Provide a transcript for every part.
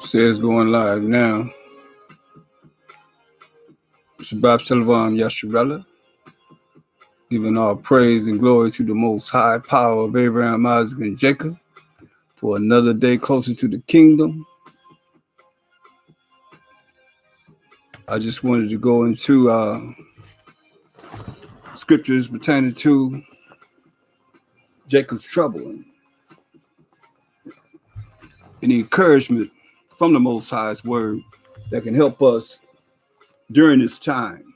Says going live now. Shabbat Shalom, YASHARAHLA. Giving all praise and glory to the most high power of Abraham, Isaac, and Jacob for another day closer to the kingdom. I just wanted to go into scriptures pertaining to Jacob's trouble and the encouragement from the Most High's word that can help us during this time.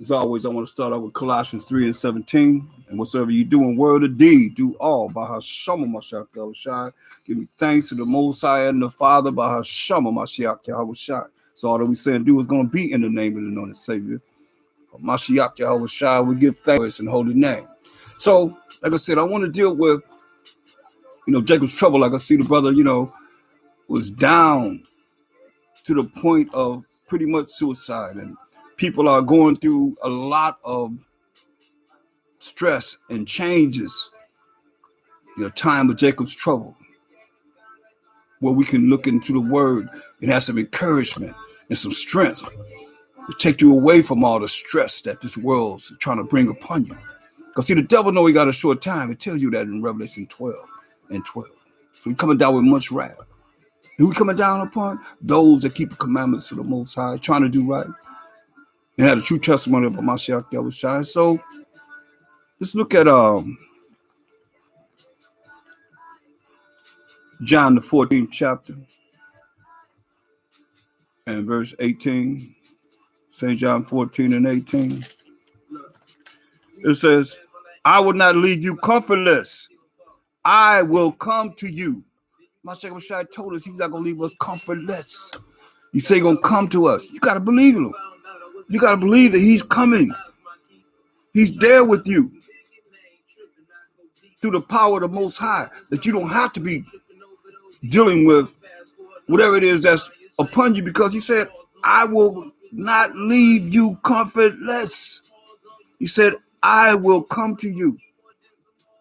As always, I want to start out with Colossians 3:17. And whatsoever you do in word or deed, do all by HaSham MASHAYACH. Give me thanks to the Most High and the Father by HaSham YAHAWASHI. So all that we say and do is going to be in the name of the Lord and Savior. MASHAYACH YAHAWASHI, we give thanks in holy name. So, like I said, I want to deal with, Jacob's trouble. Like I see the brother, was down to the point of pretty much suicide. And people are going through a lot of stress and changes. Time of Jacob's trouble, where we can look into the word and have some encouragement and some strength to take you away from all the stress that this world's trying to bring upon you. Because see, the devil know he got a short time. It tells you that in Revelation 12:12. So he's coming down with much wrath. And we coming down upon those that keep the commandments of the Most High, trying to do right, and had a true testimony of MASHAYACH YAHAWASHI. So let's look at John the 14th chapter and verse 18. St. John 14:18. It says, I will not leave you comfortless. I will come to you. MASHAYACH YAHAWASHI told us he's not going to leave us comfortless. He said he's going to come to us. You got to believe him. You got to believe that he's coming. He's there with you through the power of the Most High, that you don't have to be dealing with whatever it is that's upon you, because he said, I will not leave you comfortless. He said, I will come to you.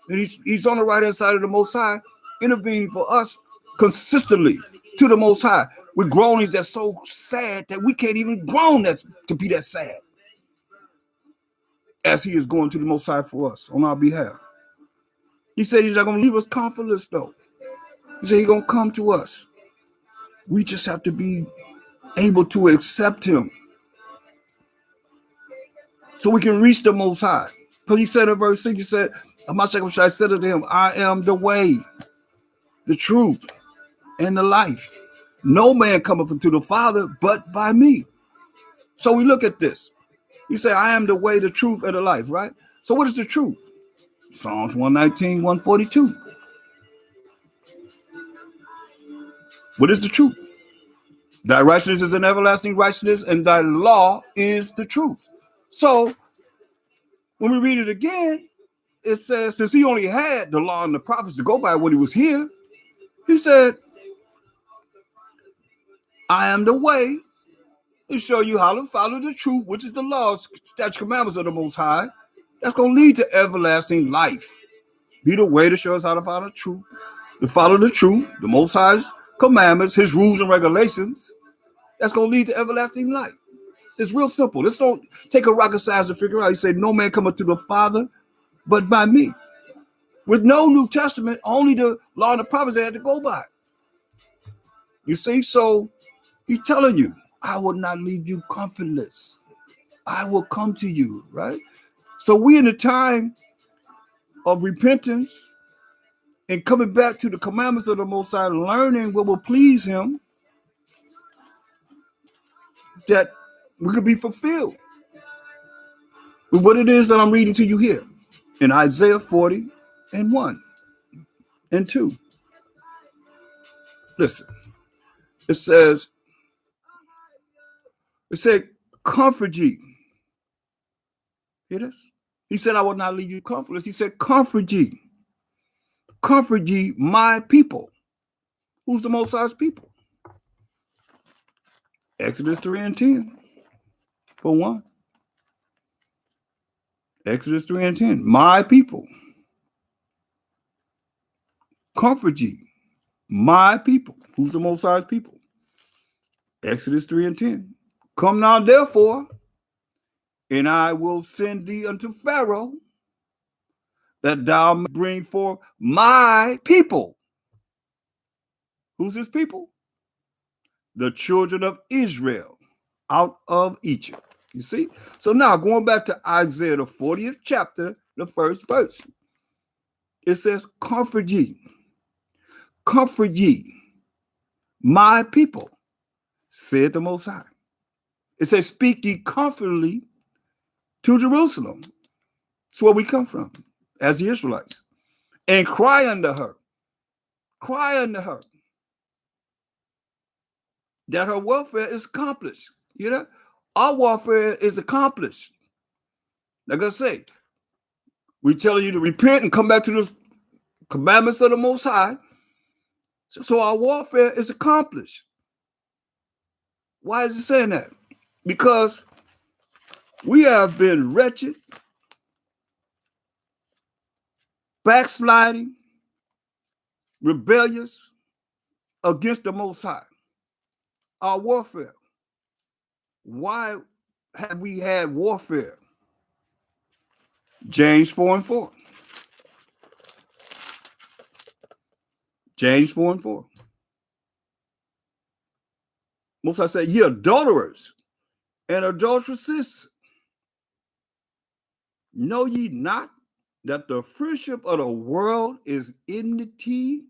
And he's on the right hand side of the Most High, intervening for us consistently to the Most High with groanings that's so sad that we can't even groan to be that sad, as he is going to the Most High for us on our behalf. He said he's not going to leave us comfortless, though. He said he's going to come to us. We just have to be able to accept him so we can reach the Most High. Because he said in verse 6, he said, MASHAYACH YAHAWASHI said to him, I am the way, the truth, and the life. No man cometh unto the Father but by me. So we look at this. He said, I am the way, the truth, and the life, right? So what is the truth? Psalms 119:142. What is the truth? Thy righteousness is an everlasting righteousness, and thy law is the truth. So when we read it again, it says, since he only had the law and the prophets to go by when he was here, he said, I am the way, to show you how to follow the truth, which is the laws, statutes, commandments of the Most High. That's going to lead to everlasting life. Be the way to show us how to follow the truth, the Most High's commandments, his rules and regulations. That's going to lead to everlasting life. It's real simple. Let's don't take a rocket science to figure out. He said, no man cometh to the Father but by me. With no New Testament, only the law and the prophets they had to go by. You see, so he's telling you, I will not leave you comfortless. I will come to you, right? So we in the time of repentance and coming back to the commandments of the Most High, learning what will please him, that we could be fulfilled with what it is that I'm reading to you here in Isaiah 40:1 and 2. Listen, it said, comfort ye. Hear this? He said, I will not leave you comfortless. He said, comfort ye. Comfort ye my people. Who's the Most High's people? Exodus 3:10. For one. Exodus 3:10. My people. Comfort ye. My people. Who's the Most High's people? Exodus 3 and 10. Come now, therefore, and I will send thee unto Pharaoh, that thou may bring forth my people. Who's his people? The children of Israel out of Egypt. You see? So now going back to Isaiah, the 40th chapter, the first verse. It says, comfort ye, my people, said the Most High. It says, speak ye comfortably to Jerusalem. That's where we come from, as the Israelites. And cry unto her, that her welfare is accomplished. You know, our warfare is accomplished. Like I say, we telling you to repent and come back to the commandments of the Most High. So our warfare is accomplished. Why is it saying that? Because we have been wretched, backsliding, rebellious against the Most High. Our warfare. Why have we had warfare? James 4 and 4. James 4 and 4. Most High said, ye adulterers and adulteresses, know ye not that the friendship of the world is enmity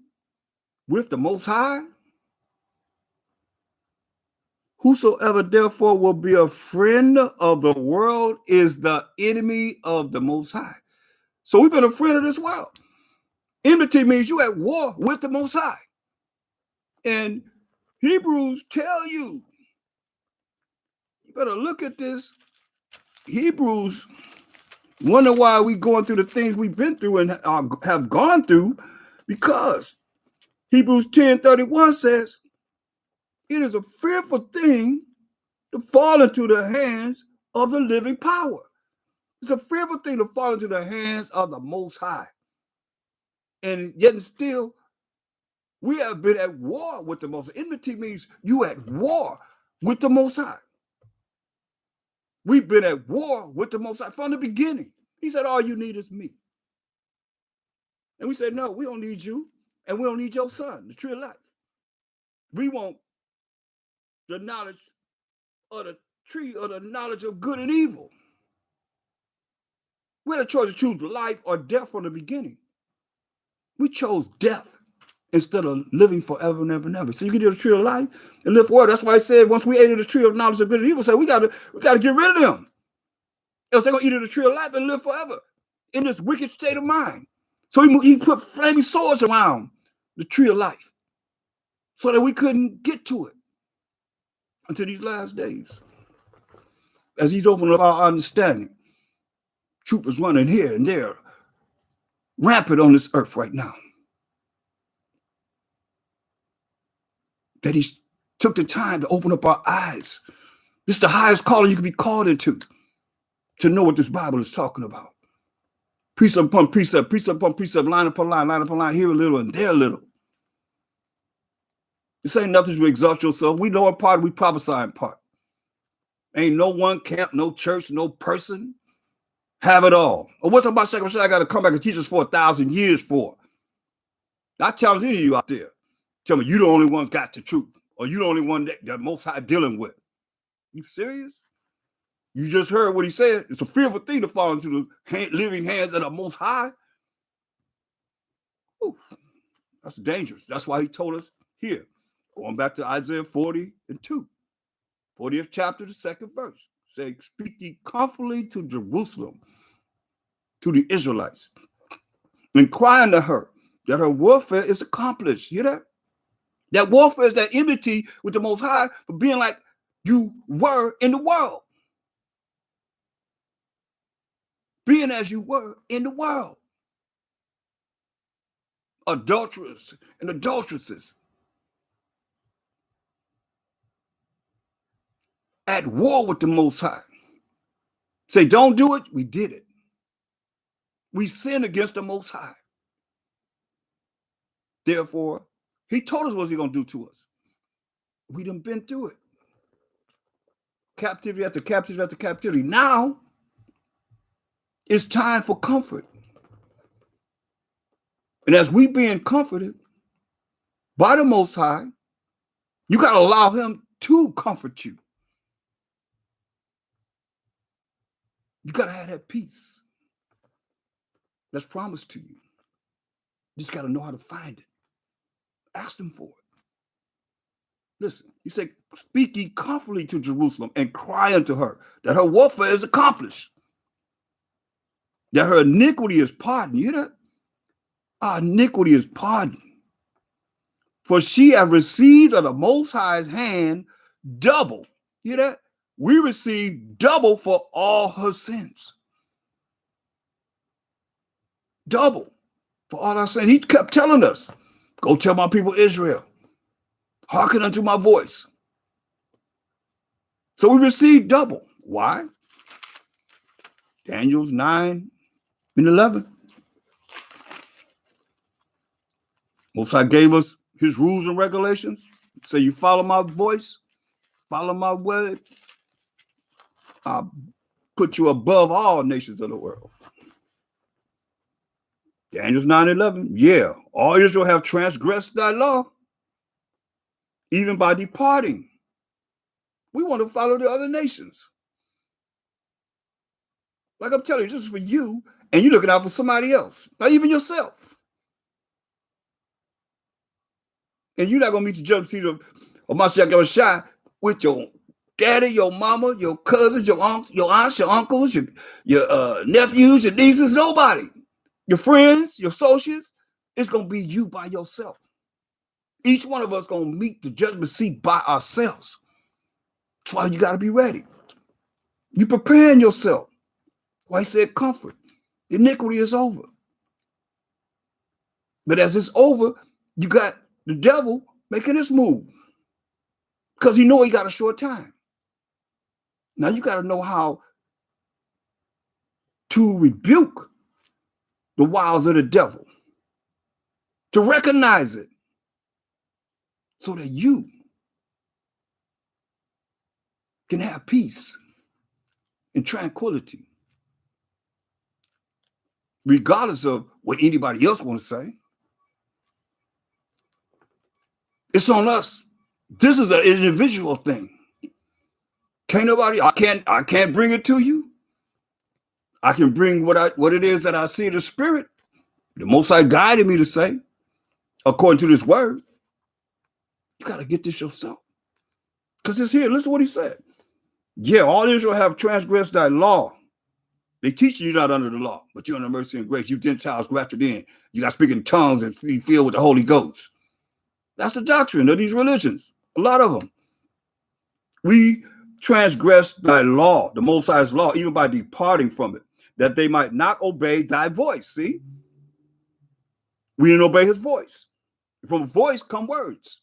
with the Most High? Whosoever therefore will be a friend of the world is the enemy of the Most High. So we've been a friend of this world. Enmity means you at war with the Most High. And Hebrews tell you, you better look at this. Hebrews wonder why we going through the things we've been through and have gone through, because Hebrews 10:31 says, it is a fearful thing to fall into the hands of the living power. It's a fearful thing to fall into the hands of the Most High. And yet and still, we have been at war with the Most High. Enmity means you at war with the Most High. We've been at war with the Most High from the beginning. He said, all you need is me. And we said, no, we don't need you. And we don't need your son, the tree of life. We want the knowledge of the tree of the knowledge of good and evil. We had a choice to choose life or death from the beginning. We chose death instead of living forever and ever and ever. So you can do the tree of life and live forever. That's why I said once we ate of the tree of knowledge of good and evil, so we gotta get rid of them. Else they're gonna eat of the tree of life and live forever in this wicked state of mind. So he put flaming swords around the tree of life so that we couldn't get to it until these last days. As he's opening up our understanding, truth is running here and there, rampant on this earth right now. That he took the time to open up our eyes. This is the highest calling you can be called into, to know what this Bible is talking about. Precept upon precept, precept upon precept, line upon line, here a little and there a little. This ain't nothing to exalt yourself. We know a part, we prophesy in part. Ain't no one camp, no church, no person have it all. Or what's about second I got to come back and teach us for 1,000 years for? I challenge any of you out there. Tell me you the only ones got the truth, or you the only one that Most High dealing with. You serious? You just heard what he said. It's a fearful thing to fall into the living hands of the Most High. Ooh, that's dangerous. That's why he told us here, going back to Isaiah 40 and 2, 40th chapter, the second verse, say, speak ye comfortably to Jerusalem, to the Israelites, and cry unto her that her warfare is accomplished. You hear that? That warfare is that enmity with the Most High for being like you were in the world. Being as you were in the world. Adulterers and adulteresses. At war with the Most High. Say, don't do it. We did it. We sinned against the Most High. Therefore, He told us what he's going to do to us. We done been through it. Captivity after captivity after captivity. Now, it's time for comfort. And as we being comforted by the Most High, you got to allow him to comfort you. You got to have that peace that's promised to you. You just got to know how to find it. Ask him for it. Listen, he said, speak ye comfortably to Jerusalem and cry unto her that her warfare is accomplished, that her iniquity is pardoned. You know, our iniquity is pardoned. For she hath received of the Most High's hand double. You know that? We receive double for all her sins. Double for all our sins. He kept telling us, go tell my people Israel, hearken unto my voice. So we receive double. Why? Daniel's 9:11. Most High gave us his rules and regulations. So you follow my voice, follow my word, I'll put you above all nations of the world. Daniel's 9:11. Yeah, all Israel have transgressed thy law, even by departing. We want to follow the other nations. Like I'm telling you, this is for you, and you're looking out for somebody else, not even yourself. And you're not going to meet the judgment seat of MASHAYACH with your daddy, your mama, your cousins, your aunts, your uncles, your nephews, your nieces, nobody. Your friends, your associates. It's going to be you by yourself. Each one of us going to meet the judgment seat by ourselves. That's why you got to be ready. You preparing yourself. Why he said comfort. Iniquity is over. But as it's over, you got the devil making his move. Because he know he got a short time. Now you got to know how to rebuke the wiles of the devil. To recognize it. So that you can have peace and tranquility. Regardless of what anybody else want to say. It's on us. This is an individual thing. Can't nobody, I can't bring it to you. I can bring what it is that I see in the spirit. The Most High guided me to say, according to this word. You got to get this yourself. Because it's here. Listen to what he said. Yeah, all Israel have transgressed thy law. They teach you you're not under the law, but you're under mercy and grace. You Gentiles grafted in. You got speaking tongues and be filled with the Holy Ghost. That's the doctrine of these religions. A lot of them. We transgress thy law, the Most High's law, even by departing from it, that they might not obey thy voice. See? We didn't obey his voice. From voice come words.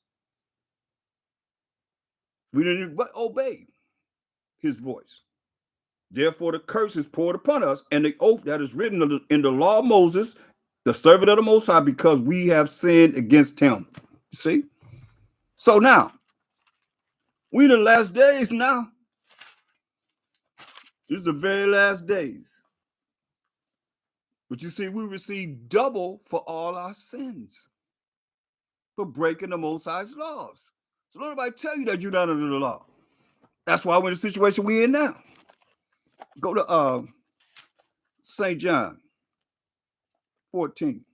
We didn't obey his voice. Therefore, the curse is poured upon us, and the oath that is written in the law of Moses, the servant of the Most High, because we have sinned against him. You see? So now, we in the last days now. This is the very last days. But you see, we receive double for all our sins. For breaking the Most High's laws. So don't nobody tell you that you're not under the law. That's why we're in the situation we're in now. Go to St. John 14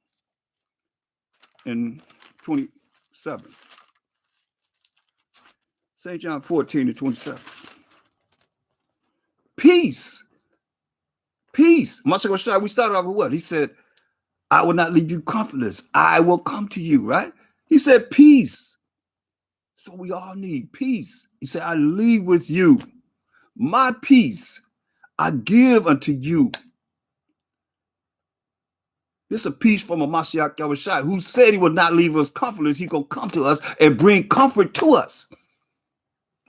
and 27. St. John 14 and 27. Peace. Peace. MASHAYACH, we started off with what? He said, I will not leave you comfortless. I will come to you, right? He said, peace. So we all need peace. He said, I leave with you. My peace I give unto you. This is a peace from a MASHAYACH who said he would not leave us comfortless. He's going to come to us and bring comfort to us.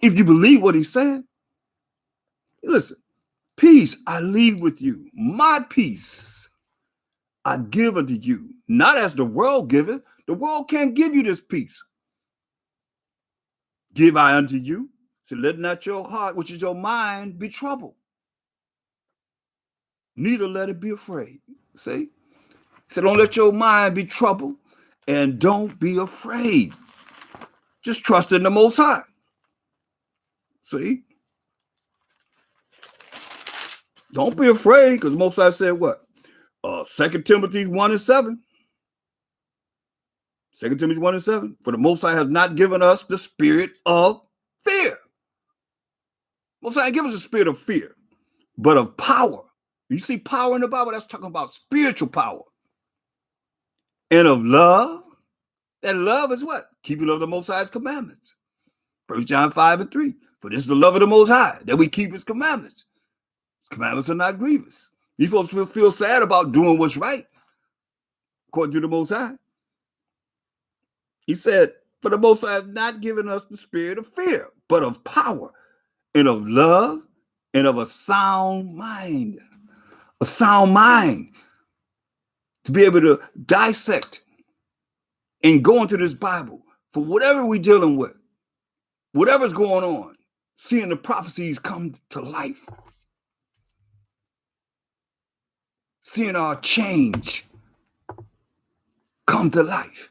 If you believe what he said, listen, peace I leave with you. My peace I give unto you. Not as the world giveth, The world can't give you this peace. Give I unto you. So let not your heart, which is your mind, be troubled. Neither let it be afraid. See? So don't let your mind be troubled and don't be afraid. Just trust in the Most High. See? Don't be afraid, because Most High said what? 2 Timothy 1 and 7. 2 Timothy 1 and 7. For the Most High has not given us the spirit of fear. Most High given us a spirit of fear, but of power. You see power in the Bible? That's talking about spiritual power. And of love. That love is what? Keeping of the Most High's commandments. 1 John 5 and 3. For this is the love of the Most High, that we keep his commandments. His commandments are not grievous. You're supposed to feel sad about doing what's right, according to the Most High. He said, for the Most High has not given us the spirit of fear, but of power and of love and of a sound mind. A sound mind to be able to dissect and go into this Bible for whatever we're dealing with, whatever's going on, seeing the prophecies come to life, seeing our change come to life,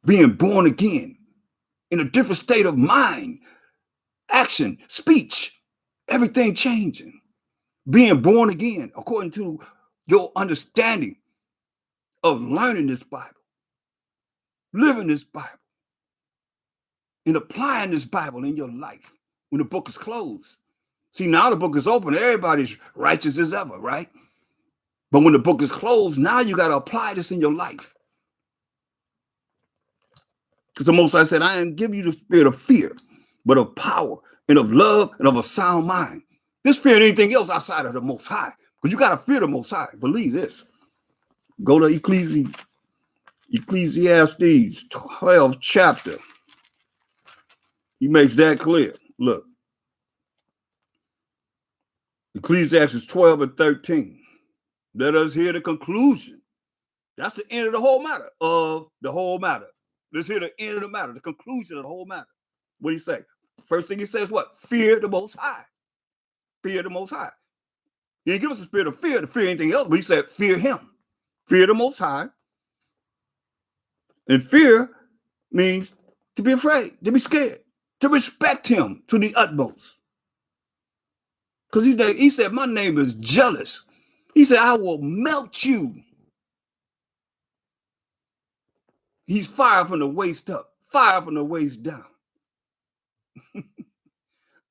being born again in a different state of mind, action, speech, everything changing, being born again according to your understanding of learning this Bible, living this Bible, and applying this Bible in your life when the book is closed. See, now the book is open. Everybody's righteous as ever, right? But when the book is closed, now you got to apply this in your life. Because the Most High said, I didn't give you the spirit of fear, but of power and of love and of a sound mind. This fear and anything else outside of the Most High. Because you got to fear the Most High. Believe this. Go to Ecclesiastes 12th chapter. He makes that clear. Look. Ecclesiastes 12 and 13. Let us hear the conclusion. That's the end of the whole matter. Let's hear the end of the matter, the conclusion of the whole matter. What do you say? First thing he says, what? Fear the Most High. Fear the Most High. He didn't give us a spirit of fear to fear anything else, but he said, fear him. Fear the Most High. And fear means to be afraid, to be scared, to respect him to the utmost. Because he said, my name is jealous. He said, I will melt you. He's fire from the waist up, fire from the waist down.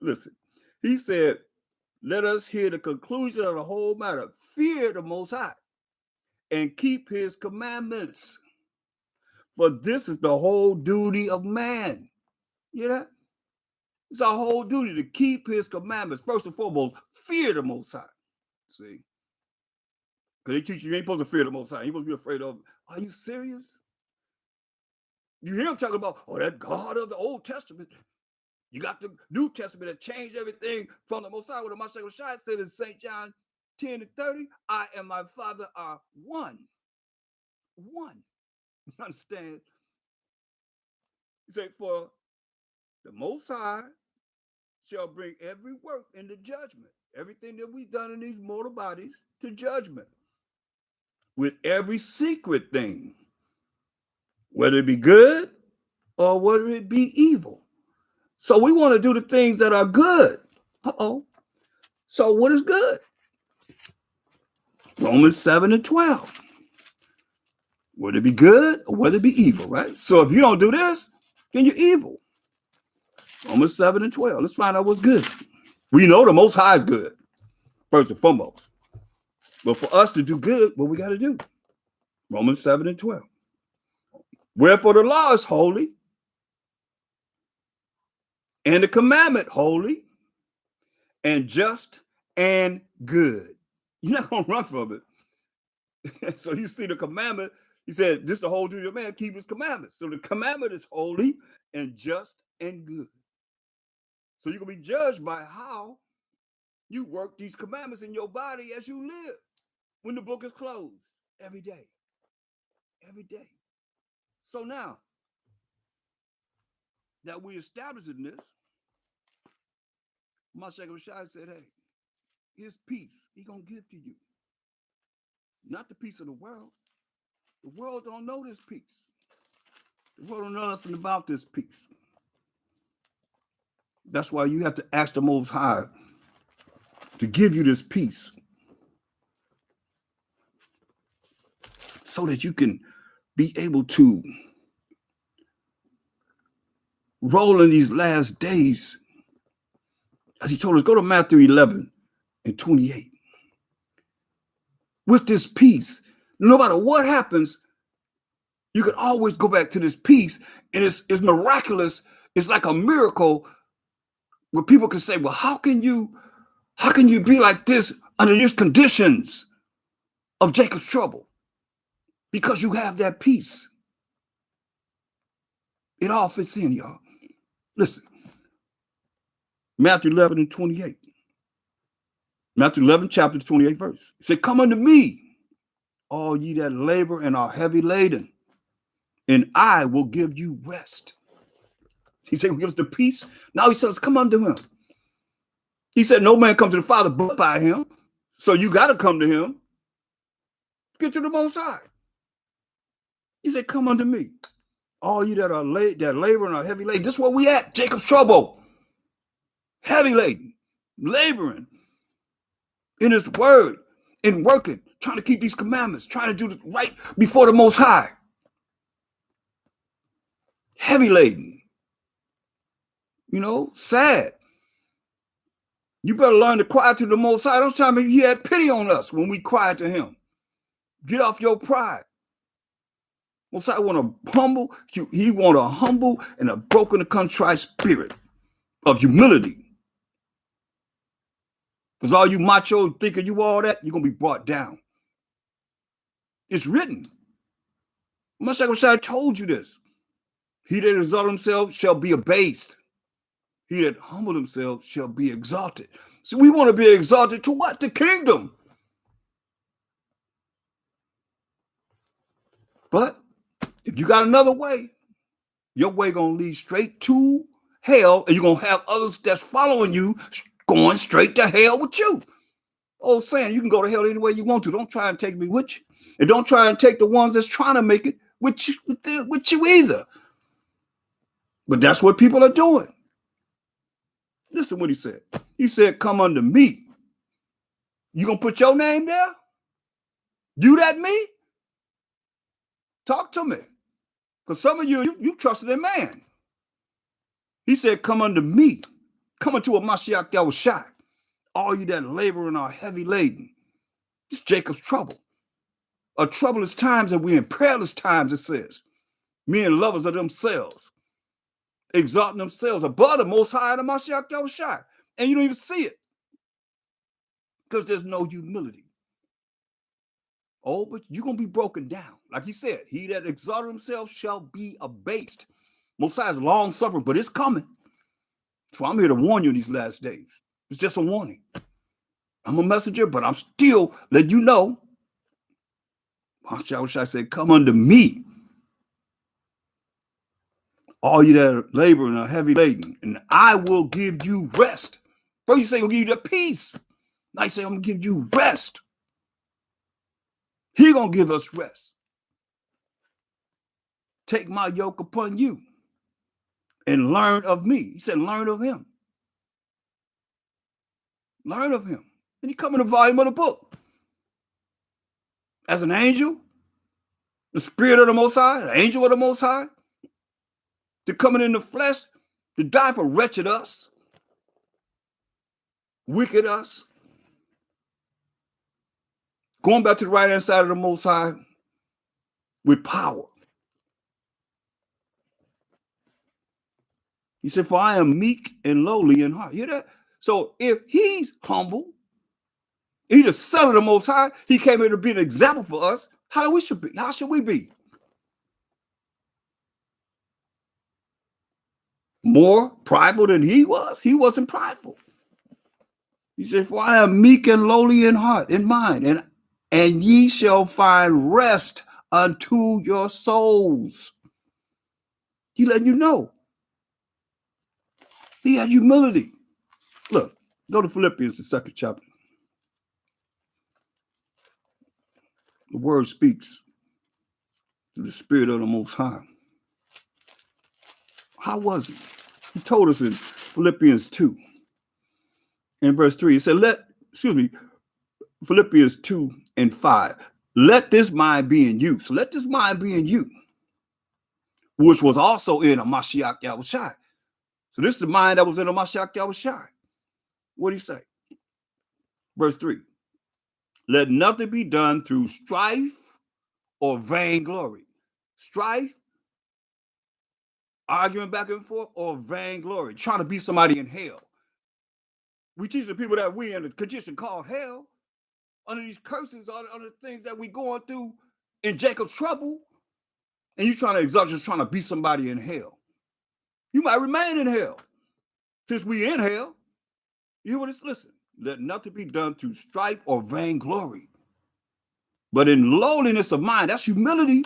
Listen, he said, let us hear the conclusion of the whole matter. Fear the Most High and keep his commandments. For this is the whole duty of man. You know that? It's our whole duty to keep his commandments. First and foremost, fear the Most High. See? Because they teach you ain't supposed to fear the Most High. You're supposed to be afraid of, are you serious? You hear him talking about, that God of the Old Testament. You got the New Testament that changed everything from the Most High. What the MASHAYACH said in St. John 10 and 30, I and my Father are one. One. You understand? He said, for the Most High shall bring every work into judgment. Everything that we've done in these mortal bodies to judgment. With every secret thing. Whether it be good or whether it be evil. So we want to do the things that are good. So what is good? Romans 7 and 12. Whether it be good or whether it be evil, right? So if you don't do this, then you're evil. Romans 7 and 12. Let's find out what's good. We know the Most High is good, first and foremost. But for us to do good, what we got to do? Romans 7 and 12. Wherefore the law is holy, and the commandment holy, and just and good. You're not going to run from it. So you see the commandment, he said, this is the whole duty of man, keep his commandments. So the commandment is holy and just and good. So you're going to be judged by how you work these commandments in your body as you live when the book is closed every day. Every day. So now that we established in this, MASHAYACH said, hey, his peace he gonna give to you. Not the peace of the world. The world don't know this peace. The world don't know nothing about this peace. That's why you have to ask the Most High to give you this peace so that you can be able to roll in these last days. As he told us, go to Matthew 11 and 28. With this peace, no matter what happens, you can always go back to this peace, and it's miraculous. It's like a miracle where people can say, well, how can you be like this under these conditions of Jacob's trouble? Because you have that peace. It all fits in, y'all. Listen, Matthew 11 and 28. Matthew 11, chapter 28 verse. It said, come unto me, all ye that labor and are heavy laden, and I will give you rest. He said, he gives the peace. Now he says, come unto him. He said, no man comes to the Father but by him. So you got to come to him. Get to the Most High. He said, come unto me, all you that are that labor and are heavy laden. This is where we at, Jacob's trouble. Heavy laden, laboring in his word, in working, trying to keep these commandments, trying to do the right before the Most High. Heavy laden. You know, sad. You better learn to cry to the Most High. Don't tell me he had pity on us when we cried to him. Get off your pride. Most High want to humble. He want a humble and a broken and contrite spirit of humility. Because all you macho thinking you all that, you're going to be brought down. It's written. MASHAYACH told you this. He that exalt himself shall be abased. He that humble himself shall be exalted. So we want to be exalted to what? The kingdom. But if you got another way, your way going to lead straight to hell, and you're going to have others that's following you going straight to hell with you. Old saying, you can go to hell any way you want to. Don't try and take me with you. And don't try and take the ones that's trying to make it with you either. But that's what people are doing. Listen what he said. He said, come unto me. You going to put your name there? You that me? Talk to me. Because some of you trusted in man. He said, come unto me. Come unto a MASHAYACH. All you that labor and are heavy laden. It's Jacob's trouble. A troublous times, and we're in perilous times, it says. Men lovers of themselves. Exalting themselves above the Most High and the MASHAYACH. And you don't even see it. Because there's no humility. Oh, but you're going to be broken down. Like he said, he that exalted himself shall be abased. Most High is long suffering, but it's coming. So I'm here to warn you these last days. It's just a warning. I'm a messenger, but I'm still letting you know. I said, come unto me. All you that are laboring are heavy laden, and I will give you rest. First you say, I'm going to give you the peace. Now you say, I'm going to give you rest. He's going to give us rest. Take my yoke upon you and learn of me. He said, learn of him. Learn of him. And he come in the volume of the book. As an angel, the spirit of the Most High, the angel of the Most High, to coming in the flesh, to die for wretched us, wicked us, going back to the right-hand side of the Most High with power. He said, for I am meek and lowly in heart. You hear that? So if he's humble, he's the son of the Most High, he came here to be an example for us. How should we be? More prideful than he was? He wasn't prideful. He said, for I am meek and lowly in heart, in mind, and ye shall find rest unto your souls. He letting you know. He had humility. Look, go to Philippians, the 2nd chapter. The word speaks through the Spirit of the Most High. How was he? He told us in Philippians 2, in verse 3, he said, Philippians 2 and 5, let this mind be in you. So let this mind be in you, which was also in a MASHAYACH YAHAWASHI. So this is the mind that was in a MASHAYACH YAHAWASHI. What do you say? Verse 3, let nothing be done through strife or vainglory. Strife, arguing back and forth, or vainglory, trying to be somebody in hell. We teach the people that we in a condition called hell, under these curses, under the things that we going through in Jacob's trouble, and you trying to exalt, just trying to be somebody in hell. You might remain in hell since we in hell. You hear what it's, listen, let nothing be done through strife or vainglory, but in lowliness of mind, that's humility,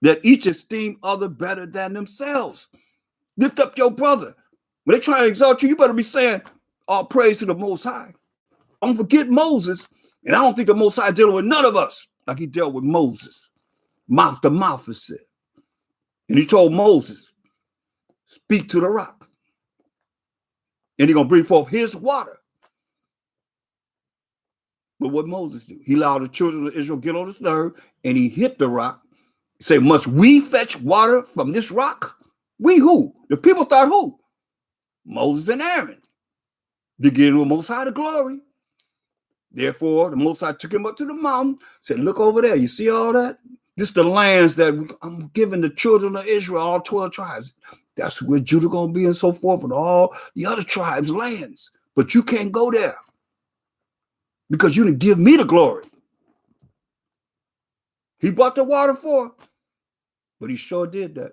that each esteem other better than themselves. Lift up your brother. When they try to exalt you, you better be saying, all praise to the Most High. Don't forget Moses. And I don't think the Most High dealing with none of us like he dealt with Moses. Mouth to mouth, it said. And he told Moses, speak to the rock. And he's going to bring forth his water. But what Moses do? He allowed the children of Israel get on his nerve, and he hit the rock. He said, must we fetch water from this rock? We who? The people thought who? Moses and Aaron. To give the Most High the glory. Therefore, the Most High took him up to the mountain, said, look over there. You see all that? This is the lands that I'm giving the children of Israel, all 12 tribes. That's where Judah going to be and so forth, and all the other tribes' lands. But you can't go there because you didn't give me the glory. He brought the water for, but he sure did that.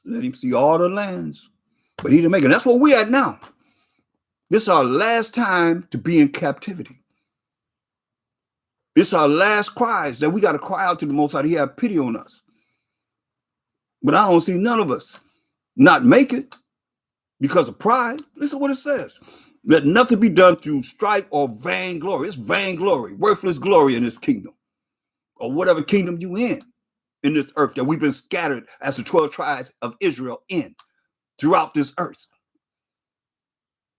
Let him see all the lands, but he didn't make it. That's where we at now. This is our last time to be in captivity. This is our last cries that we got to cry out to the Most High. He have pity on us. But I don't see none of us not make it because of pride. Listen to what it says. Let nothing be done through strife or vainglory. It's vainglory, worthless glory in this kingdom, or whatever kingdom you in this earth that we've been scattered as the 12 tribes of Israel in throughout this earth.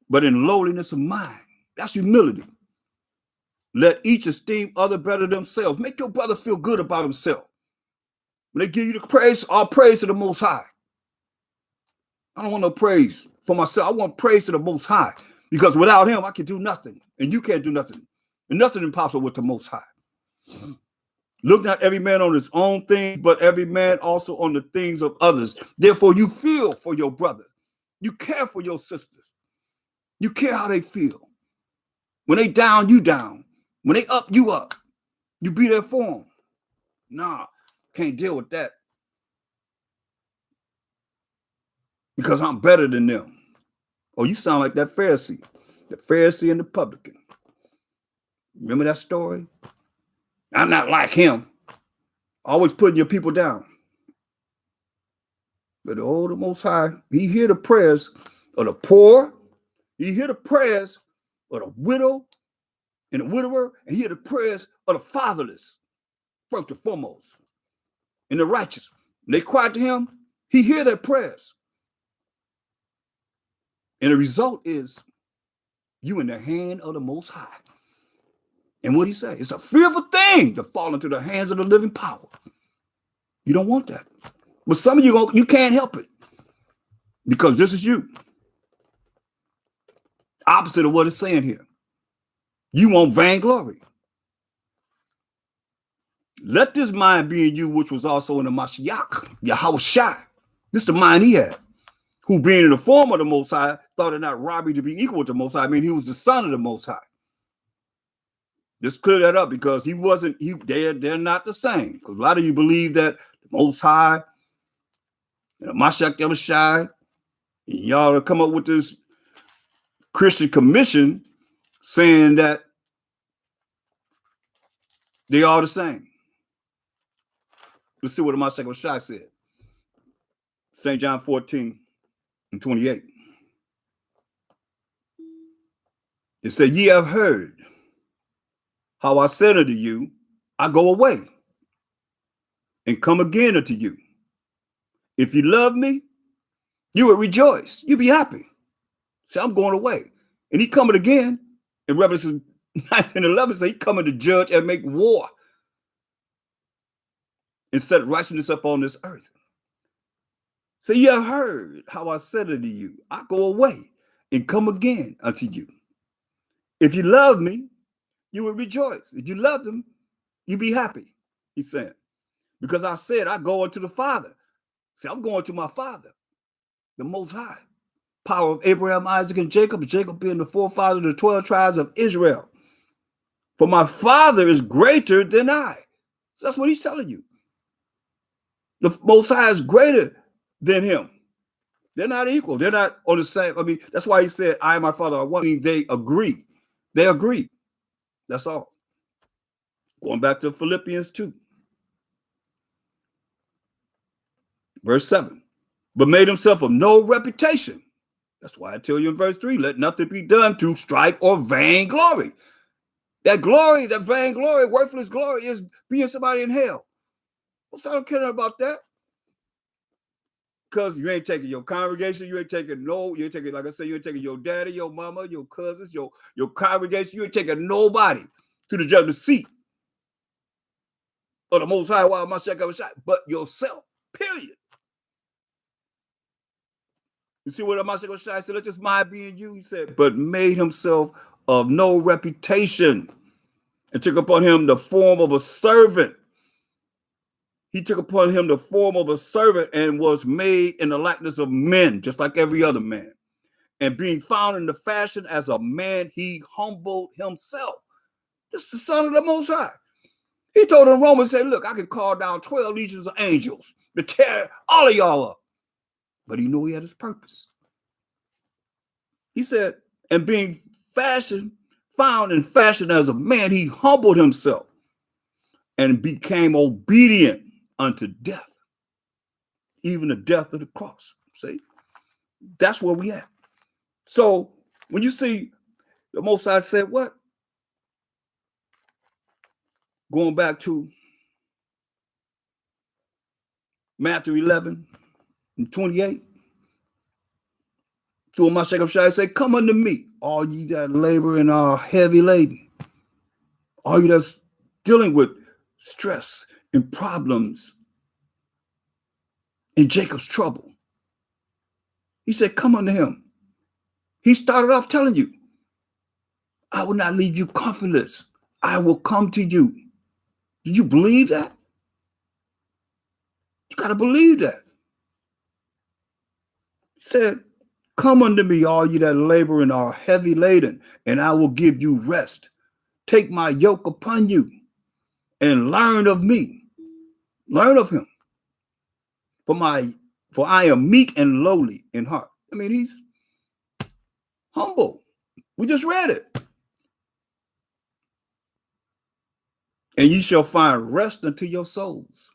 But in lowliness of mind, that's humility. Let each esteem other better than themselves. Make your brother feel good about himself. When they give you the praise, all praise to the Most High. I don't want no praise for myself. I want praise to the Most High, because without him, I can do nothing, and you can't do nothing. And nothing impossible with the Most High. Look not every man on his own things, but every man also on the things of others. Therefore, you feel for your brother. You care for your sisters. You care how they feel. When they down, you down. When they up, you up. You be there for them. Nah, can't deal with that, because I'm better than them. Oh, you sound like that Pharisee. The Pharisee and the publican. Remember that story? I'm not like him. Always putting your people down. But the Most High, he hear the prayers of the poor. He hear the prayers of the widow and the widower, and he hear the prayers of the fatherless, first and foremost, and the righteous. When they cry to him, he hear their prayers. And the result is you in the hand of the Most High. And what he say? It's a fearful thing to fall into the hands of the living power. You don't want that. But some of you can't help it, because this is you. Opposite of what it's saying here. You want vainglory. Let this mind be in you, which was also in the MASHAYACH, YAHAWASHI. This is the mind he had, who being in the form of the Most High, thought it not robbery to be equal with the Most High. I mean, he was the son of the Most High. Just clear that up, because they're not the same. Because a lot of you believe that the Most High and the MASHAYACH YAHAWASHI, and y'all come up with this Christian commission saying that they are the same. Let's see what the MASHAYACH YAHAWASHI said. St. John 14:28. It said, ye have heard how I said unto you, I go away and come again unto you. If you love me, you will rejoice. You be happy. See, I'm going away. And he coming again in Revelation 19:11. So he coming to judge and make war and set righteousness up on this earth. So you have heard how I said unto you, I go away and come again unto you. If you love me, you will rejoice. If you love them, you be happy, he's saying. Because I said, I go unto the Father. See, I'm going to my Father, the Most High. Power of Abraham, Isaac, and Jacob. Jacob being the forefather of the 12 tribes of Israel. For my Father is greater than I. So that's what he's telling you. The Most High is greater than him. They're not equal. They're not on the same. I mean, that's why he said, I and my Father are one. I mean, they agree. They agree. That's all. Going back to Philippians 2. Verse 7. But made himself of no reputation. That's why I tell you in verse 3, let nothing be done to strife or vainglory. That glory, that vainglory, worthless glory is being somebody in hell. What's I don't care about that? Because you ain't taking your congregation, you ain't taking like I said, you ain't taking your daddy, your mama, your cousins, your congregation, you ain't taking nobody to the judgment seat of the Most High, YAHAWASHI, but yourself, period. You see what MASHAYACH said, let this mind be in you, he said, but made himself of no reputation and took upon him the form of a servant. He took upon him the form of a servant and was made in the likeness of men, just like every other man. And being found in the fashion as a man, he humbled himself. This is the Son of the Most High. He told in Romans, say, look, I can call down 12 legions of angels to tear all of y'all up. But he knew he had his purpose. He said, and being found in fashion as a man, he humbled himself and became obedient unto death, even the death of the cross. See, that's where we at. So when you see the Most High said what? Going back to Matthew 11:28, to MASHAYACH say, come unto me, all ye that labor and are heavy laden, all you that's dealing with stress and problems in Jacob's trouble. He said, come unto him. He started off telling you, I will not leave you comfortless. I will come to you. Did you believe that? You got to believe that. He said, come unto me, all you that labor and are heavy laden, and I will give you rest. Take my yoke upon you and learn of me. Learn of him. For I am meek and lowly in heart. I mean, he's humble. We just read it. And ye shall find rest unto your souls.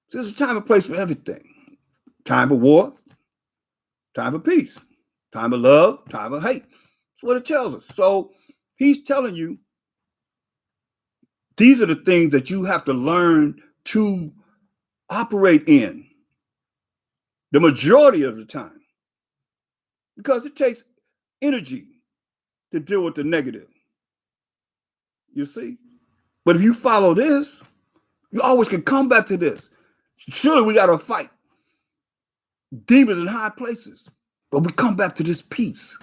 So there's a time and place for everything. Time of war, time of peace, time of love, time of hate. That's what it tells us. So he's telling you, these are the things that you have to learn to operate in the majority of the time, because it takes energy to deal with the negative. You see? But if you follow this, you always can come back to this. Surely we got to fight demons in high places, but we come back to this peace.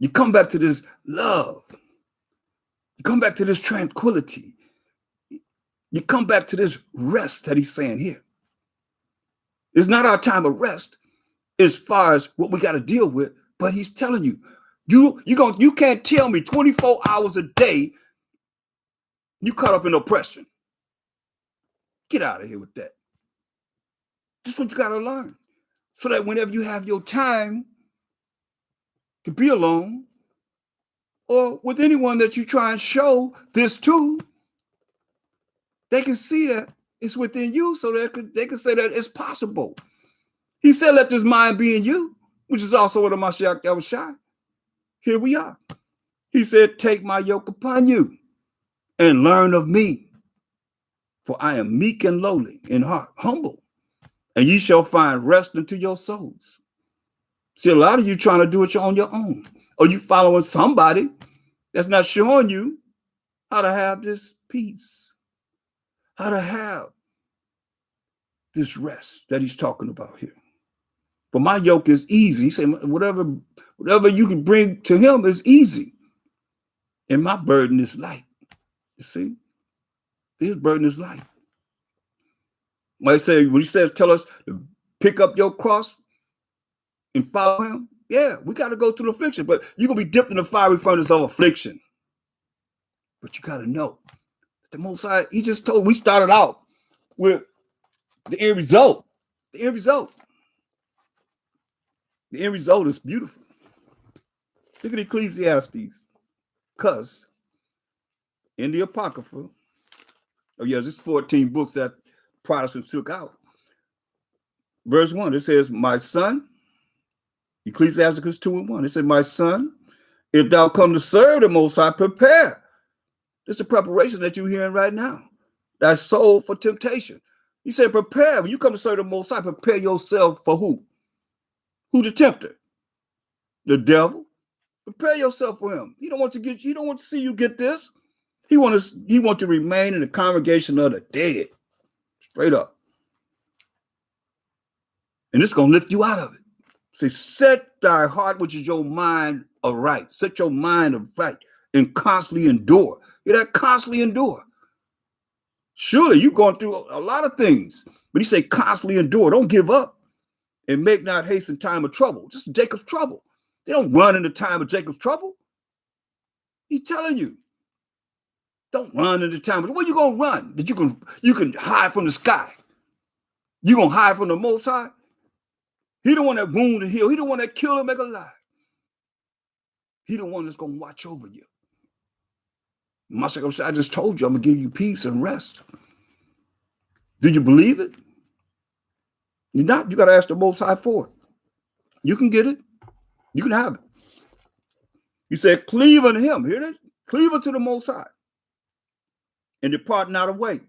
You come back to this love. You come back to this tranquility. You come back to this rest that he's saying here. It's not our time of rest as far as what we got to deal with, but he's telling you, you can't tell me 24 hours a day you caught up in oppression. Get out of here with that. This is what you got to learn. So that whenever you have your time to be alone, or with anyone that you try and show this to, they can see that it's within you, so they can say that it's possible. He said, let this mind be in you, which is also in the Mashayachi YAHAWASHI. Here we are. He said, take my yoke upon you and learn of me. For I am meek and lowly in heart, humble, and ye shall find rest unto your souls. See, a lot of you trying to do it on your own, or you following somebody that's not showing you how to have this peace, how to have this rest that he's talking about here. For my yoke is easy. He said, whatever you can bring to him is easy. And my burden is light. You see? His burden is light. When he says, tell us to pick up your cross and follow him, yeah, we got to go through the affliction, but you're going to be dipped in the fiery furnace of affliction. But you got to know the Most High, he just told, we started out with the end result. The end result. The end result is beautiful. Look at Ecclesiastes. Because in the Apocrypha, oh yes, it's 14 books that Protestants took out. Verse 1, it says, my son, Ecclesiastes 2:1, it said, my son, if thou come to serve the Most High, prepare. This is the preparation that you're hearing right now. Thy soul for temptation. He said, prepare. When you come to serve the Most High, prepare yourself for who? Who the tempter? The devil. Prepare yourself for him. He don't want to see you get this. He wants to remain in the congregation of the dead. Straight up. And it's going to lift you out of it. Say, set thy heart, which is your mind, aright. Set your mind aright and constantly endure. You that constantly endure. Surely you're going through a lot of things. But he say constantly endure. Don't give up. And make not haste in time of trouble. Just Jacob's trouble. They don't run in the time of Jacob's trouble. He's telling you. Don't run in the time. But where you going to run? That you can hide from the sky. You going to hide from the Most High? He the one that wound and heal. He the one that killed and make alive. He the one that's going to watch over you. Mashayachi, I just told you I'm going to give you peace and rest. Do you believe it? You're not. You got to ask the Most High for it. You can get it. You can have it. He said, cleave unto him. Hear this? Cleave unto the Most High. And depart not away.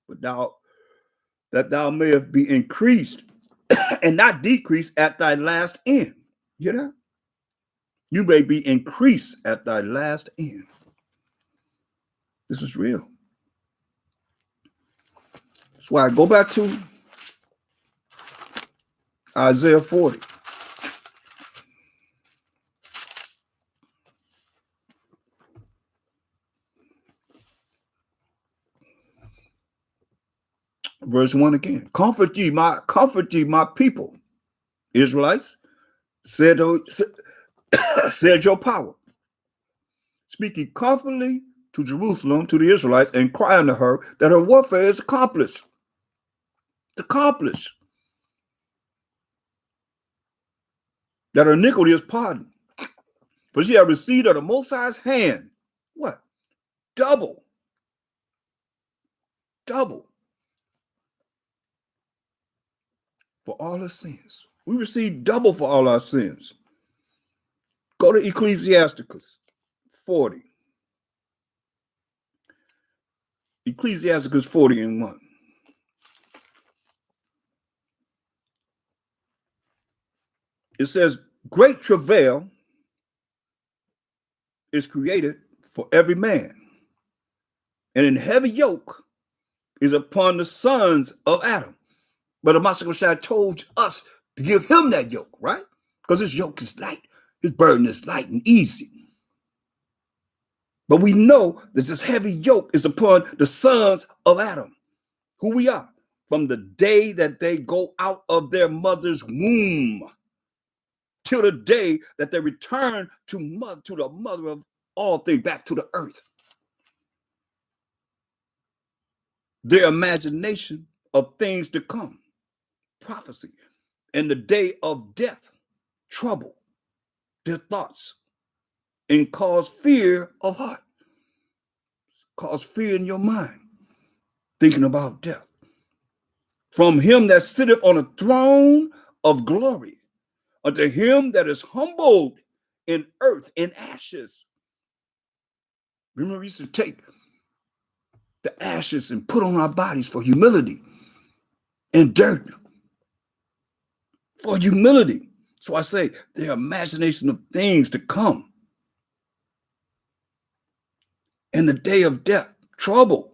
But that thou mayest be increased and not decreased at thy last end. You hear that? You may be increased at thy last end. This is real. That's why I go back to Isaiah 40. Verse 1 again. Comfort ye my people, Israelites, said your power. Speak ye confidently to Jerusalem, to the Israelites, and cry unto her that her warfare is accomplished. It's accomplished. That her iniquity is pardoned. For she hath received of the Most High's hand. What? Double. Double. For all her sins. We receive double for all our sins. Go to Ecclesiasticus 40. Ecclesiasticus 40:1. It says, great travail is created for every man, and an heavy yoke is upon the sons of Adam. But the Mashayachi told us to give him that yoke, right? Because his yoke is light. His burden is light and easy. But we know that this heavy yoke is upon the sons of Adam, who we are, from the day that they go out of their mother's womb till the day that they return to the mother of all things, back to the earth. Their imagination of things to come, prophecy, and the day of death, trouble their thoughts, and cause fear of heart, cause fear in your mind, thinking about death. From him that sitteth on a throne of glory unto him that is humbled in earth and ashes. Remember, we used to take the ashes and put on our bodies for humility and dirt. For humility. So I say, their imagination of things to come. In the day of death, trouble,